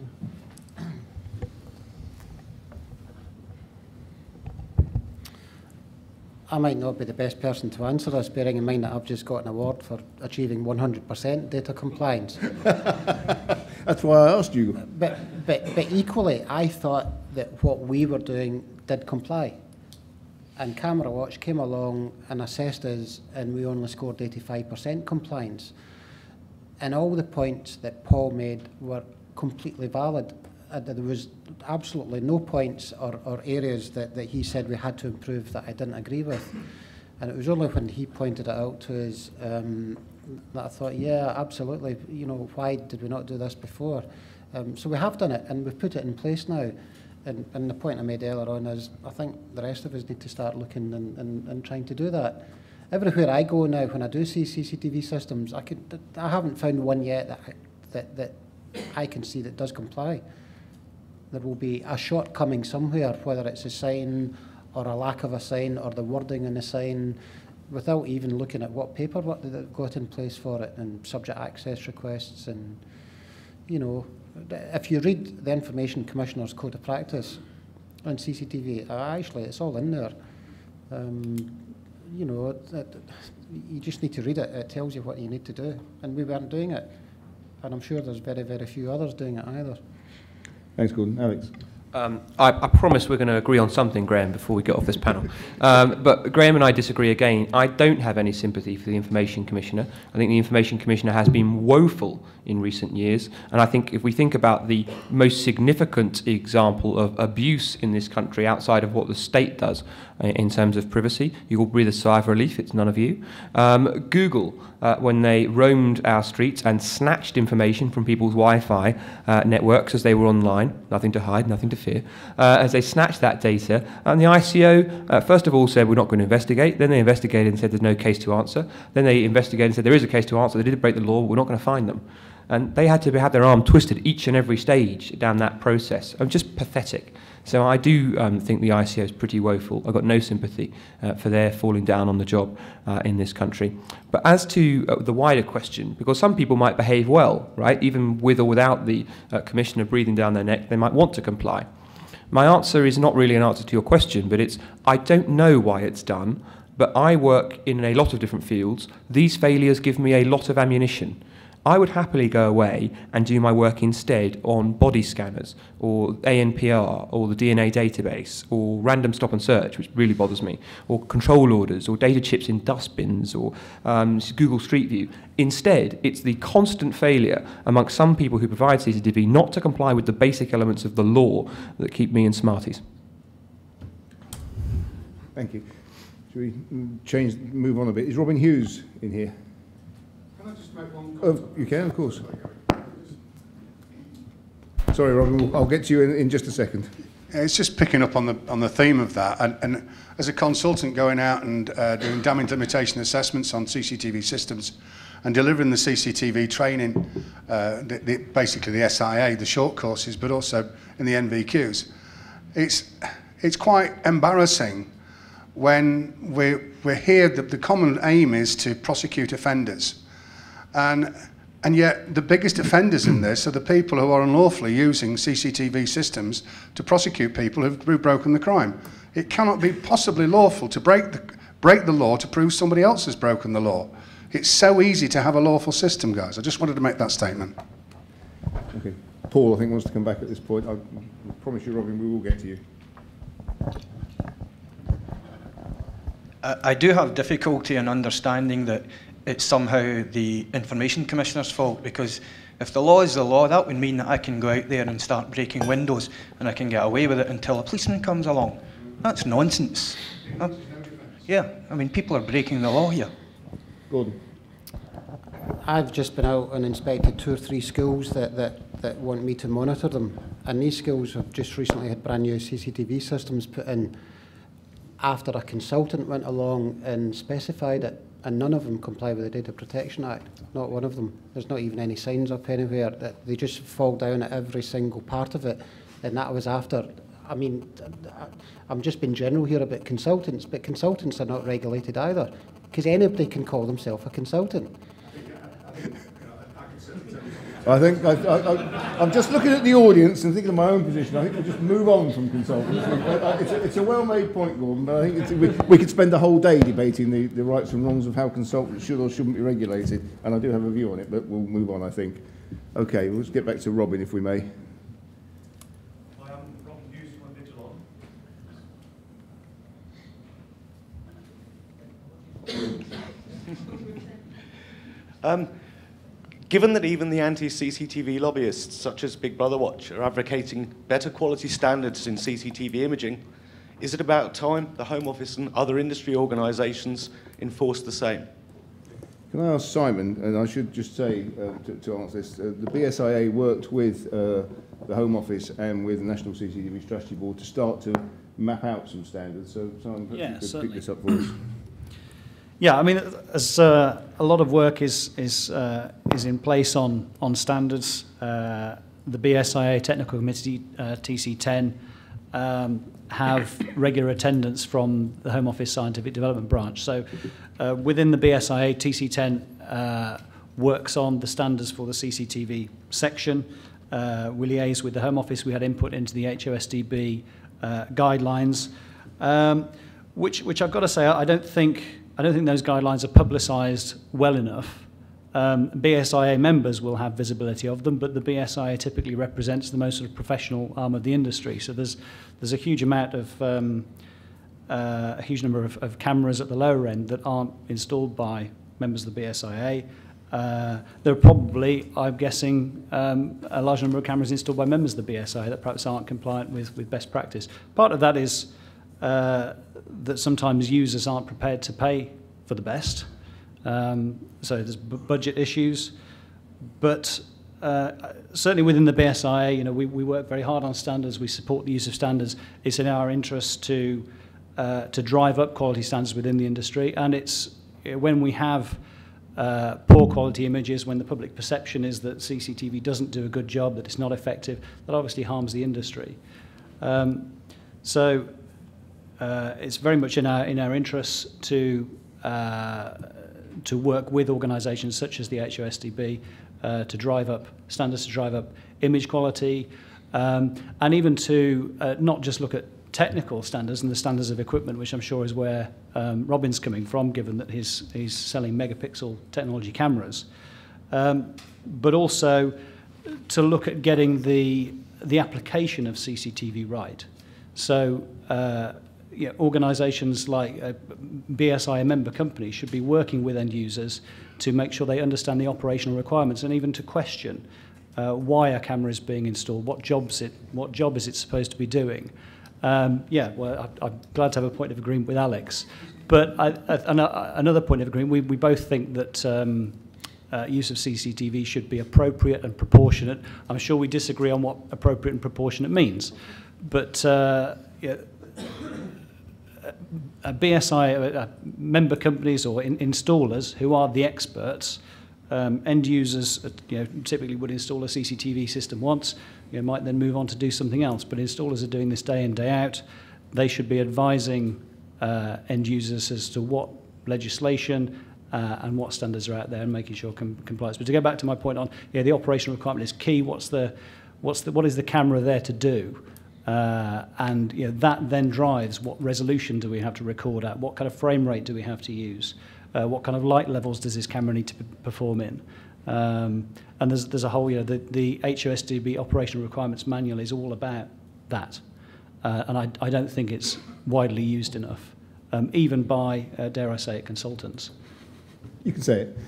I might not be the best person to answer this, bearing in mind that I've just got an award for achieving 100% data compliance. That's why I asked you. But equally, I thought that what we were doing did comply. And Camera Watch came along and assessed us, and we only scored 85% compliance. And all the points that Paul made were completely valid. There was absolutely no points or areas that he said we had to improve that I didn't agree with. And it was only when he pointed it out to us that I thought, yeah, absolutely, you know, why did we not do this before? So we have done it, and we've put it in place now. And the point I made earlier on is I think the rest of us need to start looking and trying to do that. Everywhere I go now, when I do see CCTV systems, I haven't found one yet that I can see that does comply. There will be a shortcoming somewhere, whether it's a sign or a lack of a sign or the wording in the sign, without even looking at what paperwork they've got in place for it and subject access requests. And, you know, if you read the Information Commissioner's Code of Practice on CCTV, actually it's all in there. You know, you just need to read it. It tells you what you need to do. And we weren't doing it. And I'm sure there's very, very few others doing it either. Thanks, Gordon. Alex? I promise we're going to agree on something, Graham, before we get off this panel. But Graham and I disagree again. I don't have any sympathy for the Information Commissioner. I think the Information Commissioner has been woeful in recent years. And I think if we think about the most significant example of abuse in this country outside of what the state does in terms of privacy, you will breathe a sigh of relief. It's none of you. Google, when they roamed our streets and snatched information from people's Wi-Fi networks as they were online, nothing to hide, nothing to fear, as they snatched that data, and the ICO first of all said we're not going to investigate, then they investigated and said there's no case to answer, then they investigated and said there is a case to answer, they did break the law, but we're not going to find them. And they had to have their arm twisted each and every stage down that process. Just pathetic. So I do think the ICO is pretty woeful. I've got no sympathy for their falling down on the job in this country. But as to the wider question, because some people might behave well, right, even with or without the Commissioner breathing down their neck, they might want to comply. My answer is not really an answer to your question, but it's I don't know why it's done, but I work in a lot of different fields. These failures give me a lot of ammunition. I would happily go away and do my work instead on body scanners or ANPR or the DNA database or random stop and search, which really bothers me, or control orders or data chips in dustbins or Google Street View. Instead, it's the constant failure amongst some people who provide CCTV not to comply with the basic elements of the law that keep me in Smarties. Thank you. Should we move on a bit? Is Robin Hughes in here? Can I just make one comment? You can, of course. Sorry, Robin, I'll get to you in just a second. Yeah, it's just picking up on the theme of that. And as a consultant going out and doing damage limitation assessments on CCTV systems and delivering the CCTV training, basically the SIA, the short courses, but also in the NVQs, it's quite embarrassing when we're here. The common aim is to prosecute offenders. And yet the biggest offenders in this are the people who are unlawfully using CCTV systems to prosecute people who've broken the crime. It cannot be possibly lawful to break the law to prove somebody else has broken the law. It's so easy to have a lawful system, guys. I just wanted to make that statement. Okay. Paul, I think, wants to come back at this point. I promise you, Robin, we will get to you. I do have difficulty in understanding that it's somehow the Information Commissioner's fault, because if the law is the law, that would mean that I can go out there and start breaking windows and I can get away with it until a policeman comes along. That's nonsense. Yeah, I mean, people are breaking the law here. Gordon. I've just been out and inspected 2 or 3 schools that want me to monitor them, and these schools have just recently had brand new CCTV systems put in after a consultant went along and specified it. And none of them comply with the Data Protection Act, not one of them. There's not even any signs up anywhere. That they just fall down at every single part of it. And that was after, I mean, I'm just being general here about consultants, but consultants are not regulated either, because anybody can call themselves a consultant. I think I'm just looking at the audience and thinking of my own position. I think we'll just move on from consultants. It's a well-made point, Gordon, but I think we could spend the whole day debating the rights and wrongs of how consultants should or shouldn't be regulated, and I do have a view on it, but we'll move on, I think. Okay, let's get back to Robin, if we may. Hi, I'm Robin Hughes from Vigilon. Given that even the anti-CCTV lobbyists, such as Big Brother Watch, are advocating better quality standards in CCTV imaging, is it about time the Home Office and other industry organisations enforce the same? Can I ask Simon, and I should just say to answer this, the BSIA worked with the Home Office and with the National CCTV Strategy Board to start to map out some standards. So Simon, perhaps you could pick this up for us. Yeah, I mean, as a lot of work is in place on standards. The BSIA Technical Committee, TC10, have regular attendance from the Home Office Scientific Development Branch. So within the BSIA, TC10 works on the standards for the CCTV section. We liaise with the Home Office. We had input into the HOSDB guidelines, which I've got to say, I don't think those guidelines are publicised well enough BSIA members will have visibility of them, but the BSIA typically represents the most sort of professional arm of the industry. So there's a huge amount of a huge number of cameras at the lower end that aren't installed by members of the BSIA. There are probably, I'm guessing, a large number of cameras installed by members of the BSIA that perhaps aren't compliant with best practice. Part of that is that sometimes users aren't prepared to pay for the best. So there's budget issues, but certainly within the BSIA, you know, we work very hard on standards. We support the use of standards. It's in our interest to drive up quality standards within the industry, and it's when we have poor quality images, when the public perception is that CCTV doesn't do a good job, that it's not effective, that obviously harms the industry. So it's very much in our interests to work with organisations such as the HOSDB to drive up standards, to drive up image quality, and even to not just look at technical standards and the standards of equipment, which I'm sure is where Robin's coming from, given that he's selling megapixel technology cameras, but also to look at getting the application of CCTV right. So organisations like BSIA member companies should be working with end users to make sure they understand the operational requirements, and even to question why a camera is being installed, what job is it supposed to be doing. Well, I'm glad to have a point of agreement with Alex, but another point of agreement, we both think that use of CCTV should be appropriate and proportionate. I'm sure we disagree on what appropriate and proportionate means, but BSI member companies or installers who are the experts, end users, typically would install a CCTV system once, might then move on to do something else. But installers are doing this day in, day out. They should be advising end users as to what legislation and what standards are out there, and making sure compliance. But to go back to my point on, the operational requirement is key. What is the camera there to do? And that then drives what resolution do we have to record at, what kind of frame rate do we have to use, what kind of light levels does this camera need to perform in. And there's a whole, the HOSDB operational requirements manual is all about that. And I don't think it's widely used enough, even by, dare I say it, consultants. You can say it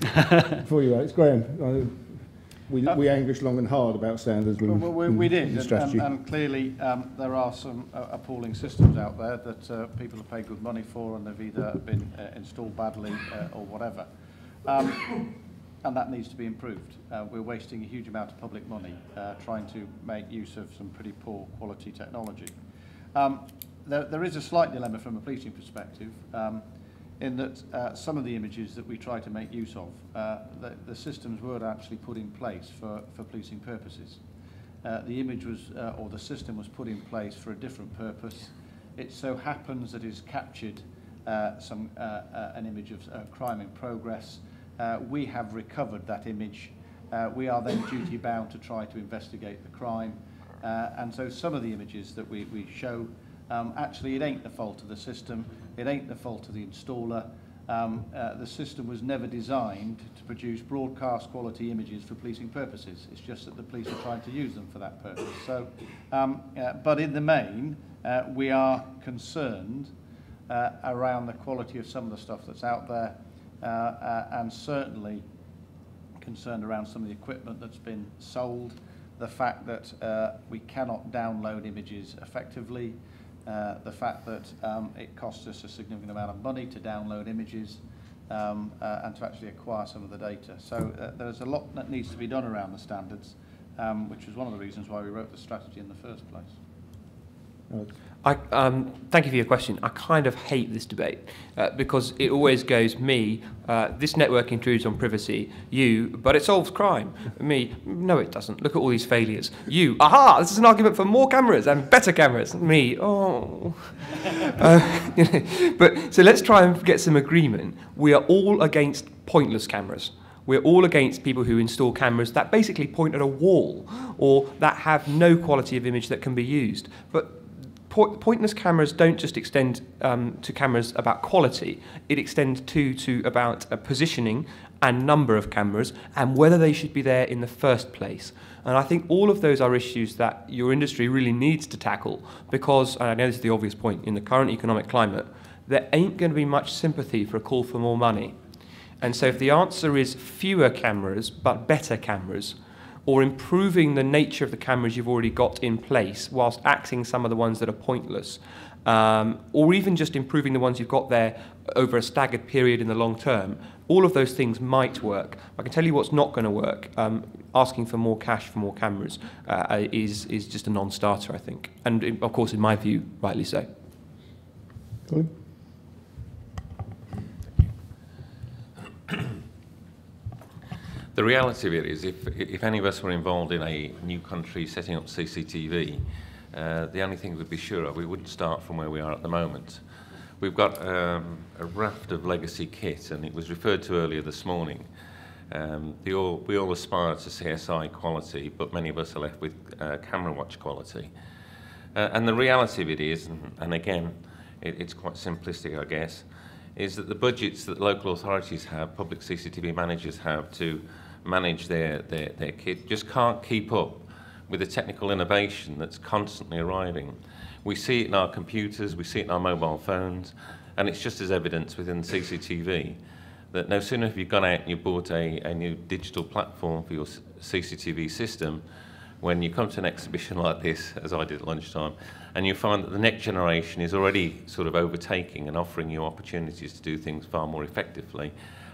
before you Alex. Graham, we anguished long and hard about standards. We did, strategy. and clearly there are some appalling systems out there that people have paid good money for, and they've either been installed badly or whatever. And that needs to be improved. We're wasting a huge amount of public money trying to make use of some pretty poor quality technology. There is a slight dilemma from a policing perspective, in that some of the images that we try to make use of, the systems were actually put in place for policing purposes. The image was, or the system was put in place for a different purpose. It so happens that it's captured an image of crime in progress. We have recovered that image. We are then duty bound to try to investigate the crime. And so some of the images that we show, actually it ain't the fault of the system, it ain't the fault of the installer. The system was never designed to produce broadcast quality images for policing purposes. It's just that the police are trying to use them for that purpose. So, but in the main, we are concerned around the quality of some of the stuff that's out there, and certainly concerned around some of the equipment that's been sold, the fact that we cannot download images effectively, the fact that it costs us a significant amount of money to download images and to actually acquire some of the data. So there's a lot that needs to be done around the standards, which was one of the reasons why we wrote the strategy in the first place. Thank you for your question. I kind of hate this debate because it always goes me, this network intrudes on privacy, you, but it solves crime. Me, no it doesn't. Look at all these failures. You, aha, this is an argument for more cameras and better cameras. Me, oh. But so let's try and get some agreement. We are all against pointless cameras. We're all against people who install cameras that basically point at a wall or that have no quality of image that can be used. But pointless cameras don't just extend to cameras about quality, it extends to about positioning and number of cameras and whether they should be there in the first place. And I think all of those are issues that your industry really needs to tackle because, and I know this is the obvious point, in the current economic climate, there ain't going to be much sympathy for a call for more money. And so if the answer is fewer cameras but better cameras, or improving the nature of the cameras you've already got in place whilst axing some of the ones that are pointless, or even just improving the ones you've got there over a staggered period in the long term, all of those things might work. I can tell you what's not going to work. Asking for more cash for more cameras is just a non-starter, I think. And of course, in my view, rightly so. Colin? The reality of it is, if any of us were involved in a new country setting up CCTV, the only thing we'd be sure of, we wouldn't start from where we are at the moment. We've got a raft of legacy kit, and it was referred to earlier this morning. We all aspire to CSI quality, but many of us are left with camera watch quality. And the reality of it is, and again, it's quite simplistic, I guess, is that the budgets that local authorities have, public CCTV managers have to manage their kit, just can't keep up with the technical innovation that's constantly arriving. We see it in our computers, we see it in our mobile phones, and it's just as evidence within CCTV that no sooner have you gone out and you bought a new digital platform for your CCTV system, when you come to an exhibition like this, as I did at lunchtime, and you find that the next generation is already sort of overtaking and offering you opportunities to do things far more effectively,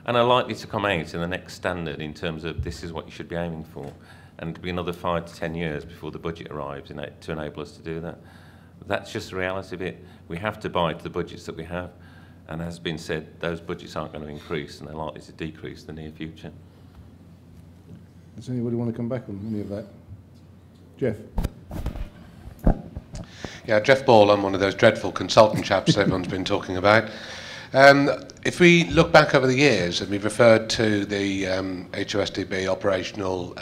and are likely to come out in the next standard in terms of this is what you should be aiming for, and it'll be another 5 to 10 years before the budget arrives to enable us to do that. That's just the reality of it. We have to buy to the budgets that we have, and as has been said, those budgets aren't going to increase, and they're likely to decrease in the near future. Does anybody want to come back on any of that? Jeff? Yeah, Jeff Ball, I'm one of those dreadful consultant chaps everyone's been talking about. If we look back over the years, and we've referred to the HOSDB operational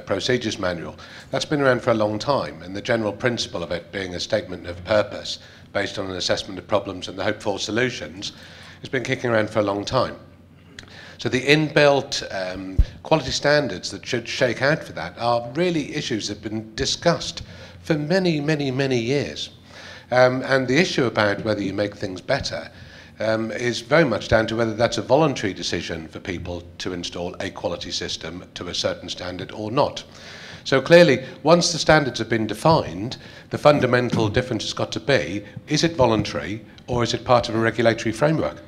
procedures manual, that's been around for a long time, and the general principle of it being a statement of purpose based on an assessment of problems and the hoped for solutions has been kicking around for a long time. So the inbuilt quality standards that should shake out for that are really issues that have been discussed for many, many, many years. And the issue about whether you make things better is very much down to whether that's a voluntary decision for people to install a quality system to a certain standard or not. So clearly, once the standards have been defined, the fundamental difference has got to be, is it voluntary or is it part of a regulatory framework?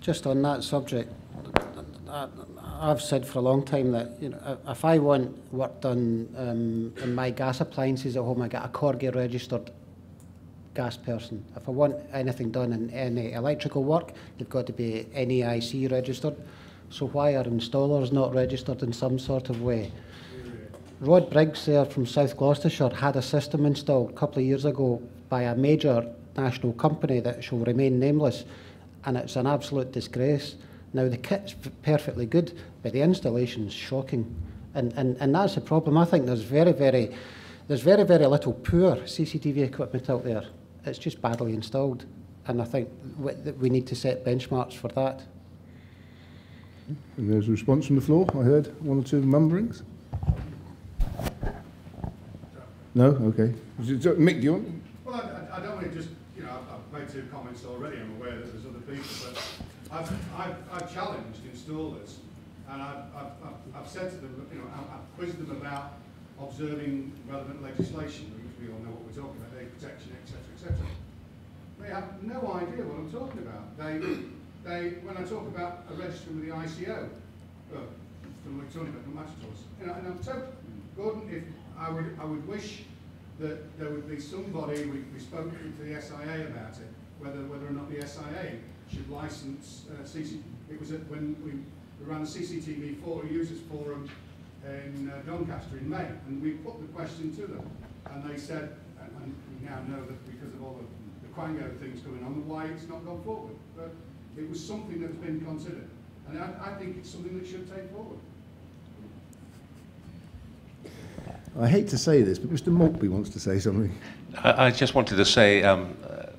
Just on that subject, I've said for a long time that, you know, if I want work done in my gas appliances at home, I get a Corgi registered gas person. If I want anything done in any electrical work, they've got to be NEIC registered. So why are installers not registered in some sort of way? Rod Briggs there from South Gloucestershire had a system installed a couple of years ago by a major national company that shall remain nameless, and it's an absolute disgrace. Now the kit's perfectly good, but the installation's shocking, and that's the problem. I think there's very, very little poor CCTV equipment out there. It's just badly installed, and I think we need to set benchmarks for that. And there's a response from the floor. I heard one or two mumblings. No? Okay. Mick, do you want? Well, I don't want to just, you know, I've made 2 comments already. I'm aware that there's other people, but I've challenged installers, and I've said to them, you know, I've quizzed them about observing relevant legislation, which we all know what we're talking about, data protection, etc., etc. They have no idea what I'm talking about. When I talk about a register with the ICO, from electronic matters, you know, and I'm so Gordon, if I would wish that there would be somebody, we spoke to the SIA about it, whether or not the SIA should license it was when we ran a CCTV users forum in Doncaster in May, and we put the question to them, and they said, and we now know that because of all the Quango things going on, why it's not gone forward. But it was something that's been considered, and I think it's something that should take forward. I hate to say this, but Mr. Maltby wants to say something. I just wanted to say,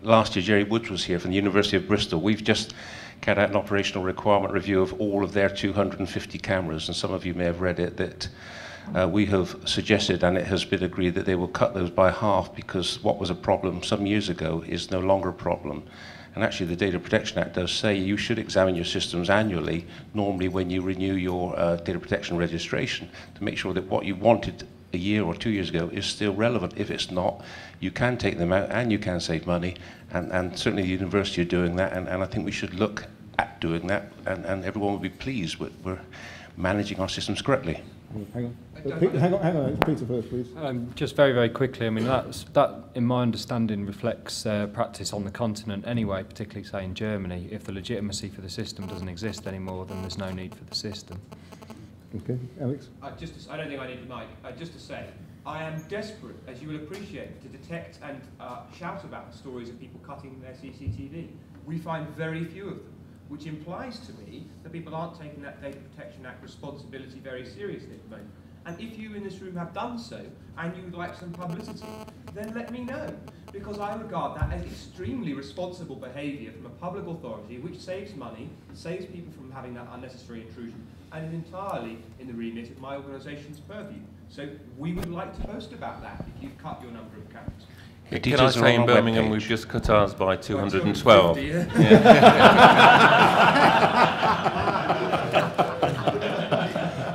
last year Jerry Woods was here from the University of Bristol. We've just carried out an operational requirement review of all of their 250 cameras, and some of you may have read it, that we have suggested, and it has been agreed, that they will cut those by half, because what was a problem some years ago is no longer a problem. And actually the Data Protection Act does say you should examine your systems annually, normally when you renew your data protection registration, to make sure that what you wanted a year or 2 years ago is still relevant. If it's not, you can take them out and you can save money, and certainly the university are doing that, and I think we should look at doing that, and everyone will be pleased we're managing our systems correctly. Hang on. Hang on. Peter first, please. Just very, very quickly, I mean, that, in my understanding, reflects practice on the continent anyway, particularly, say, in Germany. If the legitimacy for the system doesn't exist anymore, then there's no need for the system. Okay, Alex? I don't think I need the mic. Just to say, I am desperate, as you will appreciate, to detect and shout about stories of people cutting their CCTV. We find very few of them, which implies to me that people aren't taking that Data Protection Act responsibility very seriously at the moment. And if you in this room have done so, and you would like some publicity, then let me know, because I regard that as extremely responsible behaviour from a public authority, which saves money, saves people from having that unnecessary intrusion, and is entirely in the remit of my organisation's purview. So we would like to post about that if you've cut your number of cameras. Can I say in Birmingham we've just cut ours by 212?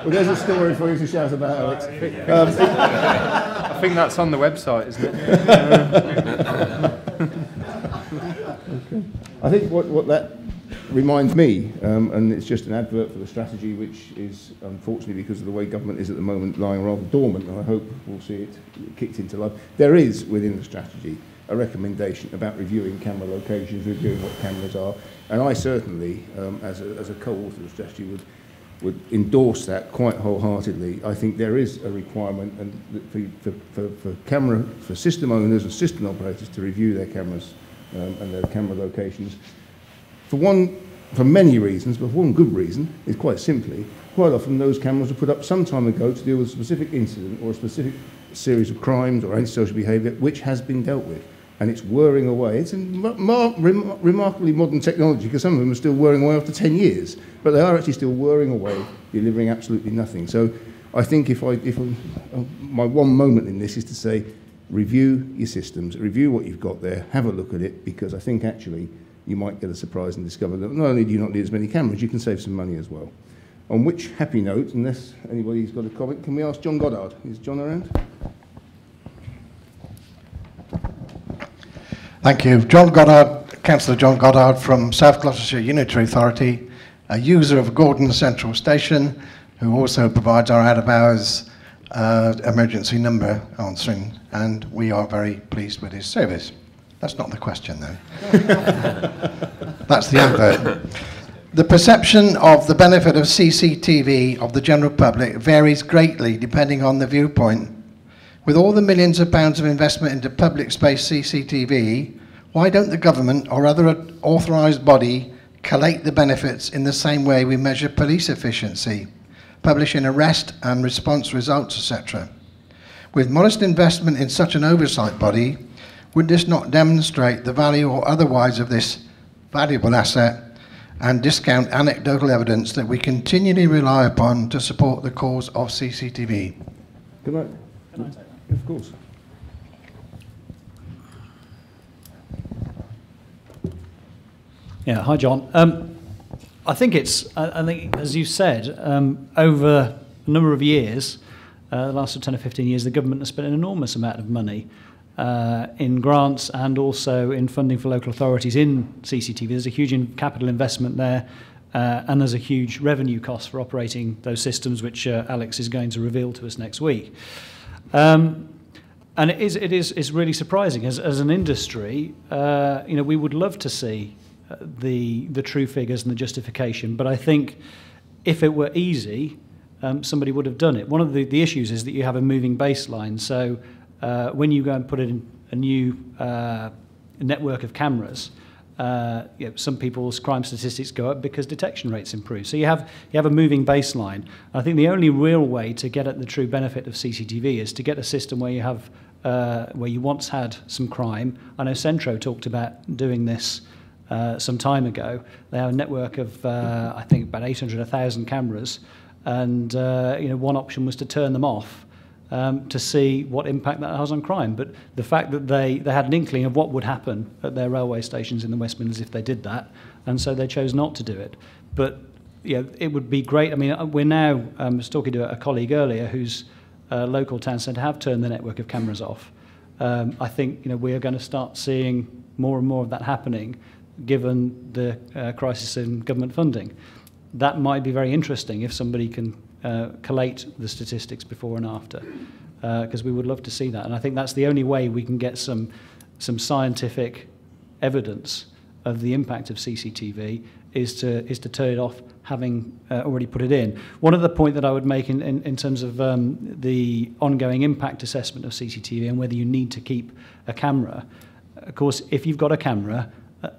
Well, there's a story for you to shout about, Alex. I think that's on the website, isn't it? Okay. I think what that reminds me, and it's just an advert for the strategy, which is, unfortunately, because of the way government is at the moment, lying rather dormant, and I hope we'll see it kicked into life. There is, within the strategy, a recommendation about reviewing camera locations, reviewing what cameras are, and I certainly, as a co-author of the strategy, would endorse that quite wholeheartedly. I think there is a requirement for system owners and system operators to review their cameras and their camera locations. For many reasons, but one good reason is quite simply, quite often those cameras were put up some time ago to deal with a specific incident or a specific series of crimes or antisocial behaviour which has been dealt with. And it's whirring away. It's a remarkably modern technology, because some of them are still whirring away after 10 years, but they are actually still whirring away, delivering absolutely nothing. So I think my one moment in this is to say, review your systems, review what you've got there, have a look at it, because I think actually you might get a surprise and discover that not only do you not need as many cameras, you can save some money as well. On which happy note, unless anybody's got a comment, can we ask John Goddard? Is John around? Thank you. John Goddard, Councillor John Goddard from South Gloucestershire Unitary Authority, a user of Gordon Central Station, who also provides our out-of-hours emergency number answering, and we are very pleased with his service. That's not the question, though. That's the advert. The perception of the benefit of CCTV of the general public varies greatly depending on the viewpoint. With all the millions of pounds of investment into public space CCTV, why don't the government or other authorised body collate the benefits in the same way we measure police efficiency, publishing arrest and response results, etc.? With modest investment in such an oversight body, would this not demonstrate the value or otherwise of this valuable asset and discount anecdotal evidence that we continually rely upon to support the cause of CCTV? Can I take that? Of course. Yeah, hi John. I think as you said, over a number of years, the last 10 or 15 years, the government has spent an enormous amount of money in grants and also in funding for local authorities in CCTV. There's a huge capital investment there, and there's a huge revenue cost for operating those systems, which Alex is going to reveal to us next week. And it's really surprising as an industry. We would love to see the true figures and the justification, but I think if it were easy, somebody would have done it. One of the issues is that you have a moving baseline. So when you go and put in a new network of cameras, some people's crime statistics go up because detection rates improve. So you have a moving baseline. I think the only real way to get at the true benefit of CCTV is to get a system where you have where you once had some crime. I know Centro talked about doing this some time ago. They have a network of I think about 800, 1,000 cameras, and one option was to turn them off to see what impact that has on crime. But the fact that they had an inkling of what would happen at their railway stations in the West Midlands if they did that, and so they chose not to do it. But it would be great. I mean, we're now, I was talking to a colleague earlier whose local town centre have turned the network of cameras off. I think we are going to start seeing more and more of that happening, given the crisis in government funding. That might be very interesting if somebody can collate the statistics before and after, because we would love to see that. And I think that's the only way we can get some scientific evidence of the impact of CCTV is to turn it off, having already put it in. One other point that I would make in terms of the ongoing impact assessment of CCTV and whether you need to keep a camera. Of course, if you've got a camera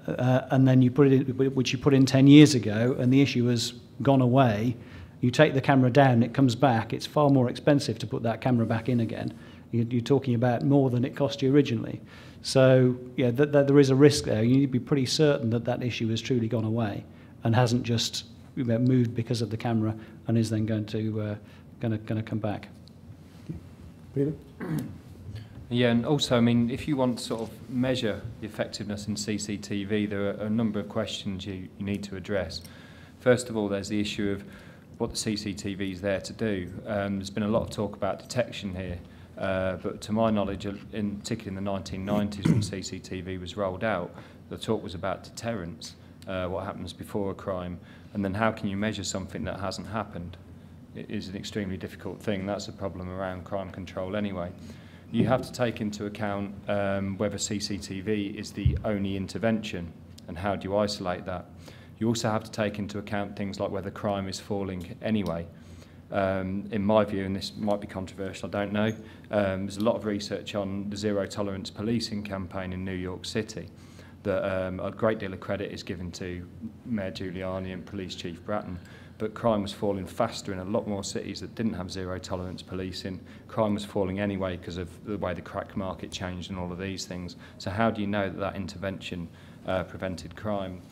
and then you put it in, which you put in 10 years ago, and the issue has gone away, you take the camera down, it comes back, it's far more expensive to put that camera back in again. You're talking about more than it cost you originally. So there is a risk there. You need to be pretty certain that that issue has truly gone away and hasn't just moved because of the camera and is then going to come back. Peter? Yeah, and also, I mean, if you want to sort of measure the effectiveness in CCTV, there are a number of questions you need to address. First of all, there's the issue of what the CCTV is there to do. There's been a lot of talk about detection here, but to my knowledge, particularly in the 1990s when CCTV was rolled out, the talk was about deterrence, what happens before a crime, and then how can you measure something that hasn't happened? It is an extremely difficult thing. That's a problem around crime control anyway. You have to take into account whether CCTV is the only intervention and how do you isolate that. You also have to take into account things like whether crime is falling anyway. In my view, and this might be controversial, I don't know, there's a lot of research on the zero tolerance policing campaign in New York City that a great deal of credit is given to Mayor Giuliani and Police Chief Bratton, but crime was falling faster in a lot more cities that didn't have zero tolerance policing. Crime was falling anyway because of the way the crack market changed and all of these things. So how do you know that that intervention prevented crime?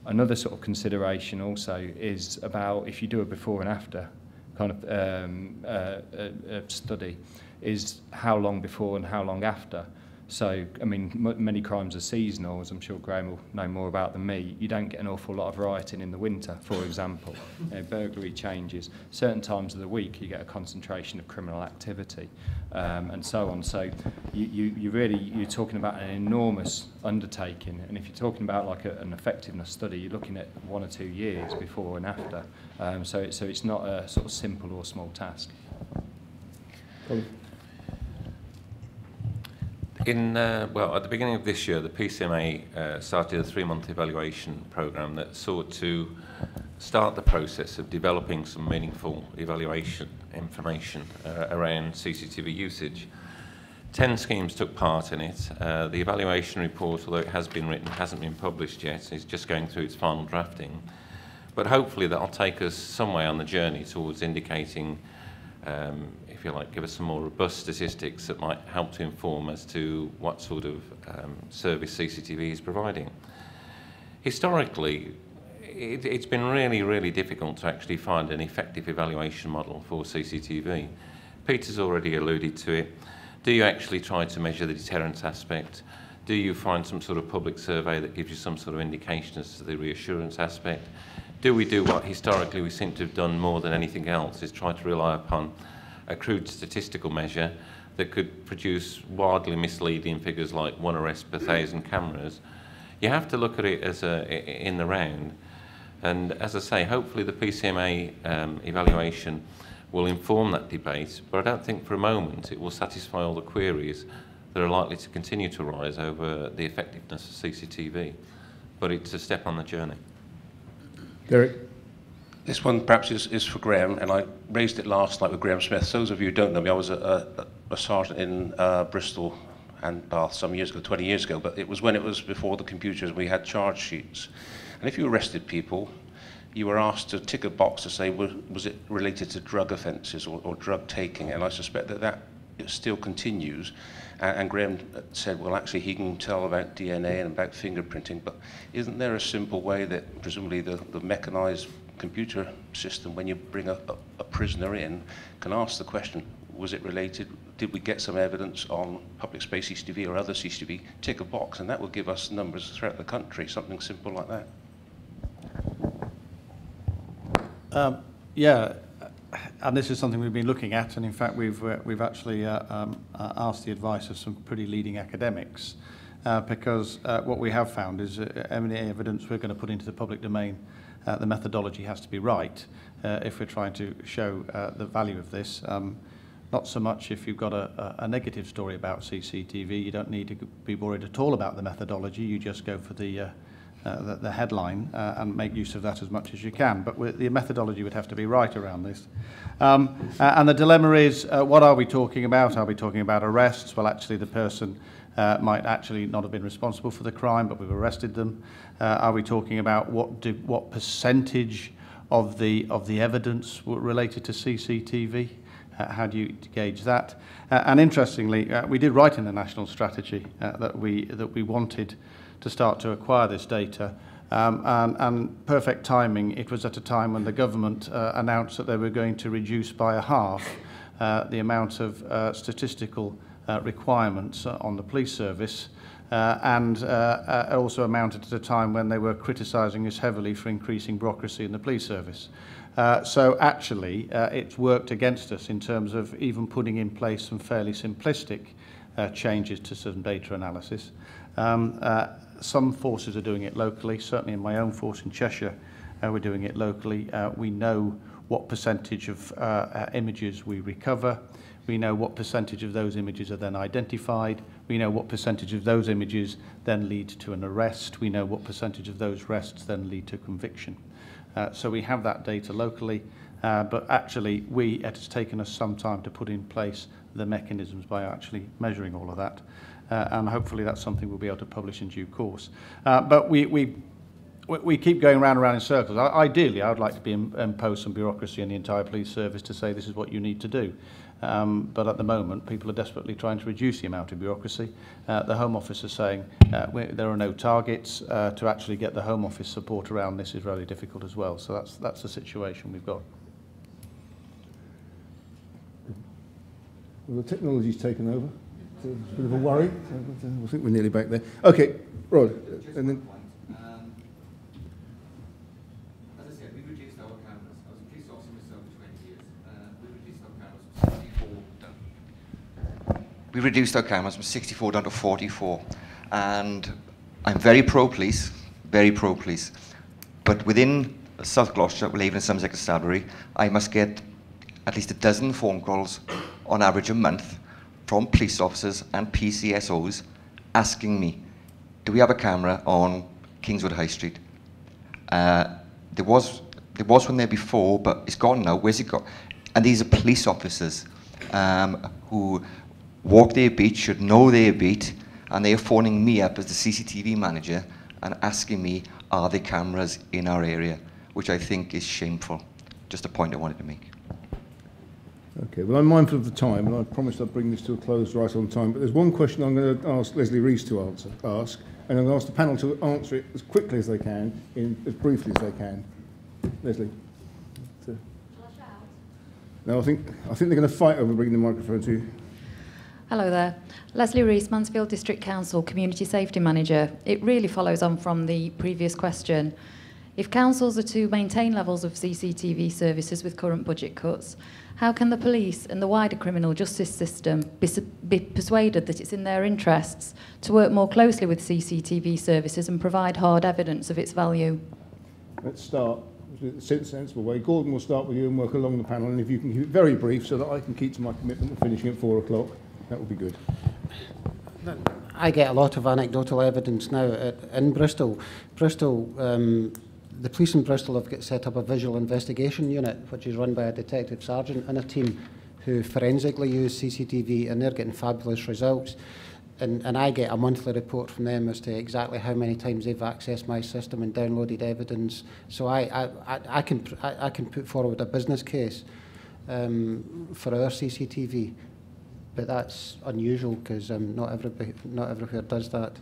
Another sort of consideration also is about if you do a before and after kind of study, is how long before and how long after. So, I mean, many crimes are seasonal, as I'm sure Graham will know more about than me. You don't get an awful lot of rioting in the winter, for example. Burglary changes. Certain times of the week, you get a concentration of criminal activity, and so on. So, you're talking about an enormous undertaking. And if you're talking about like an effectiveness study, you're looking at 1 or 2 years before and after. So it's not a sort of simple or small task. Well, at the beginning of this year, the PCMA started a 3-month evaluation programme that sought to start the process of developing some meaningful evaluation information around CCTV usage. 10 schemes took part in it. The evaluation report, although it has been written, hasn't been published yet. It's just going through its final drafting. But hopefully that'll take us some way on the journey towards indicating if you like, give us some more robust statistics that might help to inform as to what sort of service CCTV is providing. Historically, it's been really, really difficult to actually find an effective evaluation model for CCTV. Peter's already alluded to it. Do you actually try to measure the deterrence aspect? Do you find some sort of public survey that gives you some sort of indication as to the reassurance aspect? Do we do what historically we seem to have done more than anything else, is try to rely upon a crude statistical measure that could produce wildly misleading figures like 1 arrest per 1,000 cameras? You have to look at it as in the round. And as I say, hopefully the PCMA evaluation will inform that debate, but I don't think for a moment it will satisfy all the queries that are likely to continue to rise over the effectiveness of CCTV. But it's a step on the journey. Derek? This one perhaps is for Graham, and I raised it last night with Graham Smith. So those of you who don't know me, I was a sergeant in Bristol and Bath some years ago, 20 years ago, but it was when it was before the computers, we had charge sheets. And if you arrested people, you were asked to tick a box to say, was it related to drug offences or drug taking? And I suspect that it still continues. And Graham said, well, actually, he can tell about DNA and about fingerprinting, but isn't there a simple way that presumably the mechanised computer system, when you bring a prisoner in, can ask the question, was it related? Did we get some evidence on public space CCTV or other CCTV? Tick a box, and that will give us numbers throughout the country, something simple like that. Yeah, and this is something we've been looking at, and in fact we've actually asked the advice of some pretty leading academics, because what we have found is any evidence we're going to put into the public domain, the methodology has to be right if we're trying to show the value of this. Not so much if you've got a negative story about CCTV, you don't need to be worried at all about the methodology, you just go for the headline and make use of that as much as you can. But the methodology would have to be right around this. And the dilemma is, what are we talking about? Are we talking about arrests? Well, actually, the person might actually not have been responsible for the crime, but we've arrested them. Are we talking about what percentage of the evidence related to CCTV? How do you gauge that? And interestingly, we did write in the national strategy that we wanted to start to acquire this data. And perfect timing, it was at a time when the government announced that they were going to reduce by a half the amount of statistical requirements on the police service, and also amounted at a time when they were criticising us heavily for increasing bureaucracy in the police service. So actually, it's worked against us in terms of even putting in place some fairly simplistic changes to some data analysis. Some forces are doing it locally. Certainly in my own force in Cheshire, we're doing it locally. We know what percentage of images we recover. We know what percentage of those images are then identified. We know what percentage of those images then lead to an arrest. We know what percentage of those arrests then lead to conviction. So we have that data locally, but actually it has taken us some time to put in place the mechanisms by actually measuring all of that. And hopefully that's something we'll be able to publish in due course. But we keep going round and round in circles. Ideally, I would like to impose some bureaucracy on the entire police service to say this is what you need to do. But at the moment, people are desperately trying to reduce the amount of bureaucracy. The Home Office is saying there are no targets. To actually get the Home Office support around this is really difficult as well. So that's the situation we've got. Well, the technology's taken over. It's a bit of a worry. I think we're nearly back there. Okay, Rod. And then. As I said, we reduced our cameras. I was a police officer myself for 20 years. We reduced our cameras from 64 down. We reduced our cameras from 64 down to 44. And I'm very pro-police, very pro-police. But within South Gloucestershire, well, even in Somerset Constabulary, I must get at least a dozen phone calls on average a month from police officers and PCSOs asking me, do we have a camera on Kingswood High Street? There was one there before, but it's gone now. Where's it gone? And these are police officers who walk their beat, should know their beat, and they are phoning me up as the CCTV manager and asking me, are there cameras in our area? Which I think is shameful. Just a point I wanted to make. Okay, well, I'm mindful of the time, and I promised I'd bring this to a close right on time. But there's one question I'm going to ask Leslie Rees to ask, and I'm going to ask the panel to answer it as quickly as they can, as briefly as they can. Leslie. No, I think they're going to fight over bringing the microphone to you. Hello there. Leslie Rees, Mansfield District Council, Community Safety Manager. It really follows on from the previous question. If councils are to maintain levels of CCTV services with current budget cuts, how can the police and the wider criminal justice system be persuaded that it's in their interests to work more closely with CCTV services and provide hard evidence of its value? Let's start with a sensible way. Gordon will start with you and work along the panel, and if you can keep it very brief so that I can keep to my commitment of finishing at 4 o'clock, that would be good. I get a lot of anecdotal evidence now in Bristol. The police in Bristol have set up a visual investigation unit, which is run by a detective sergeant and a team who forensically use CCTV, and they're getting fabulous results. and I get a monthly report from them as to exactly how many times they've accessed my system and downloaded evidence. So I can put forward a business case for our CCTV, but that's unusual because not everywhere does that.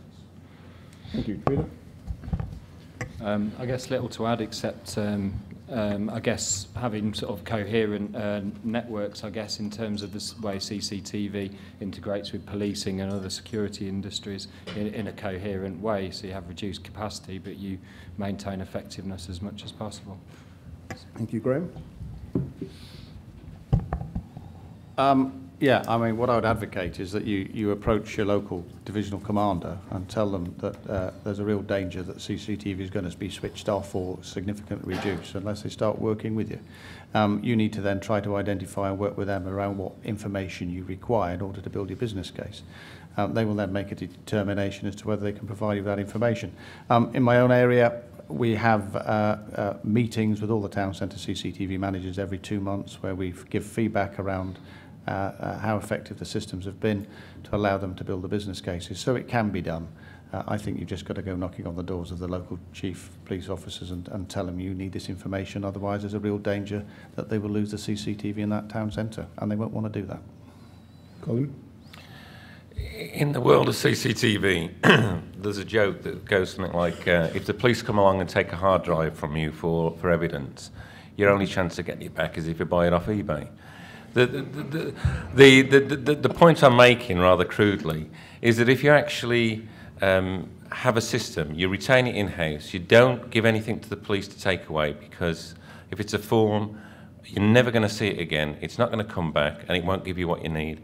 Thank you. Peter? I guess little to add except I guess having sort of coherent networks, I guess, in terms of the way CCTV integrates with policing and other security industries in a coherent way. So you have reduced capacity, but you maintain effectiveness as much as possible. Thank you, Graham. Yeah, I mean, what I would advocate is that you approach your local divisional commander and tell them that there's a real danger that CCTV is going to be switched off or significantly reduced unless they start working with you. You need to then try to identify and work with them around what information you require in order to build your business case. They will then make a determination as to whether they can provide you with that information. In my own area, we have meetings with all the town centre CCTV managers every 2 months where we give feedback around how effective the systems have been to allow them to build the business cases. So it can be done. I think you've just got to go knocking on the doors of the local chief police officers and tell them you need this information, otherwise there's a real danger that they will lose the CCTV in that town centre, and they won't want to do that. Colin? In the world of CCTV, there's a joke that goes something like, if the police come along and take a hard drive from you for evidence, your only chance of getting it back is if you buy it off eBay. The point I'm making, rather crudely, is that if you actually have a system, you retain it in-house, you don't give anything to the police to take away, because if it's a form, you're never going to see it again, it's not going to come back, and it won't give you what you need.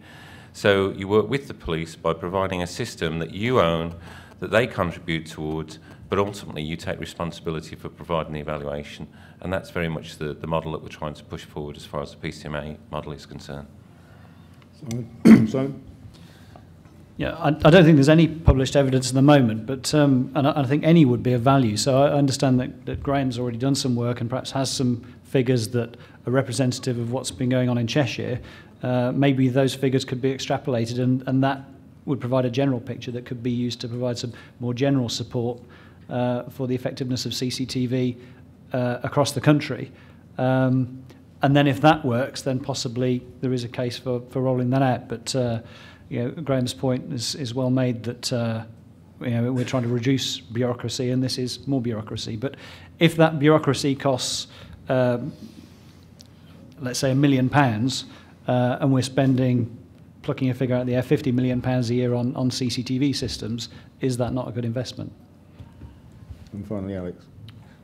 So you work with the police by providing a system that you own, that they contribute towards, but ultimately you take responsibility for providing the evaluation. And that's very much the model that we're trying to push forward as far as the PCMA model is concerned. Simon? Yeah, I don't think there's any published evidence at the moment, but and I think any would be of value. So I understand that Graham's already done some work and perhaps has some figures that are representative of what's been going on in Cheshire. Maybe those figures could be extrapolated, and that would provide a general picture that could be used to provide some more general support for the effectiveness of CCTV across the country. And then if that works, then possibly there is a case for rolling that out. But you know, Graham's point is well made that you know, we're trying to reduce bureaucracy, and this is more bureaucracy. But if that bureaucracy costs, let's say £1 million, and we're plucking a figure out there, £50 million a year on CCTV systems, is that not a good investment? And finally, Alex.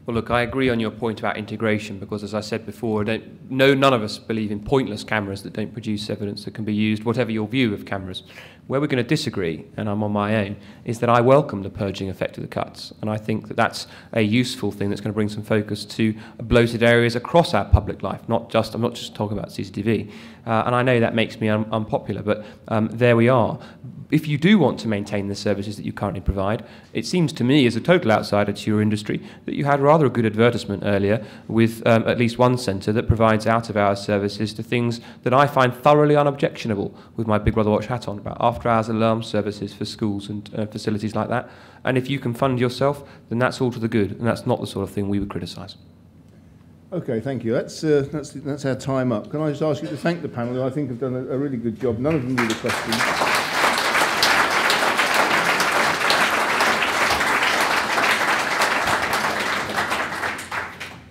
Well, look, I agree on your point about integration, because as I said before, none of us believe in pointless cameras that don't produce evidence that can be used, whatever your view of cameras. Where we're going to disagree, and I'm on my own, is that I welcome the purging effect of the cuts. And I think that that's a useful thing that's going to bring some focus to bloated areas across our public life, I'm not just talking about CCTV. And I know that makes me unpopular, but there we are. If you do want to maintain the services that you currently provide, it seems to me, as a total outsider to your industry, that you had rather a good advertisement earlier with at least one centre that provides out-of-hours services to things that I find thoroughly unobjectionable, with my Big Brother Watch hat on, about after-hours alarm services for schools and facilities like that. And if you can fund yourself, then that's all to the good, and that's not the sort of thing we would criticise. Okay, thank you. That's our time up. Can I just ask you to thank the panel, who I think have done a really good job. None of them knew the questions.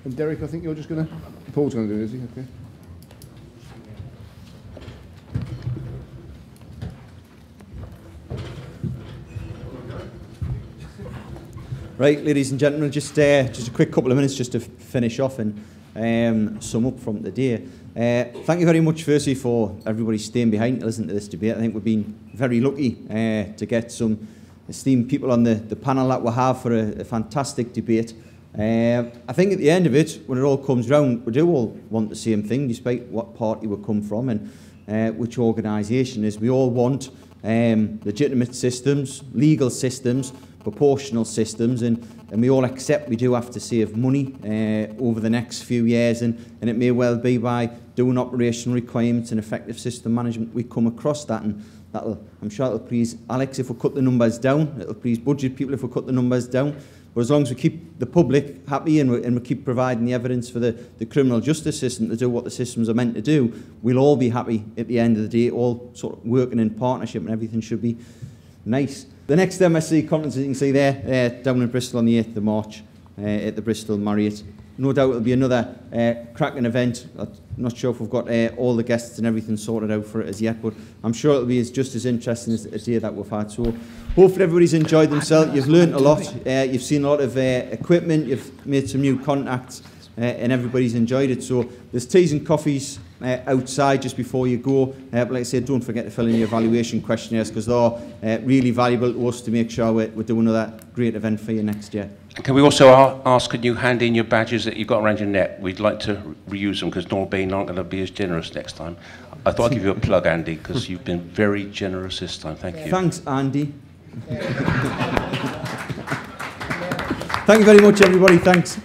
And Derek, I think you're just going to... Paul's going to do it, is he? Okay. Right, ladies and gentlemen, just a quick couple of minutes just to finish off and sum up from today. Thank you very much, firstly, for everybody staying behind to listen to this debate. I think we've been very lucky to get some esteemed people on the panel that we have for a fantastic debate. I think at the end of it, when it all comes round, we do all want the same thing, despite what party we come from and which organisation is. We all want legitimate systems, legal systems, proportional systems, and we all accept we do have to save money over the next few years, and it may well be by doing operational requirements and effective system management we come across that. And I'm sure that'll please Alex if we cut the numbers down. It'll please budget people if we cut the numbers down. But as long as we keep the public happy and we keep providing the evidence for the criminal justice system to do what the systems are meant to do, we'll all be happy at the end of the day, all sort of working in partnership, and everything should be nice. The next MSC conference, as you can see there, down in Bristol on the 8th of March at the Bristol Marriott. No doubt it'll be another cracking event. I'm not sure if we've got all the guests and everything sorted out for it as yet, but I'm sure it'll be just as interesting as the day that we've had. So hopefully everybody's enjoyed themselves. You've learned a lot. You've seen a lot of equipment. You've made some new contacts, and everybody's enjoyed it. So there's teas and coffees outside just before you go. But like I said, don't forget to fill in your evaluation questionnaires, because they're really valuable to us to make sure we're doing another great event for you next year. And can we also ask, can you hand in your badges that you've got around your neck? We'd like to reuse them, because North Bain aren't going to be as generous next time. I thought I'd give you a plug, Andy, because you've been very generous this time. Thank you. Thanks, Andy. Thank you very much, everybody. Thanks.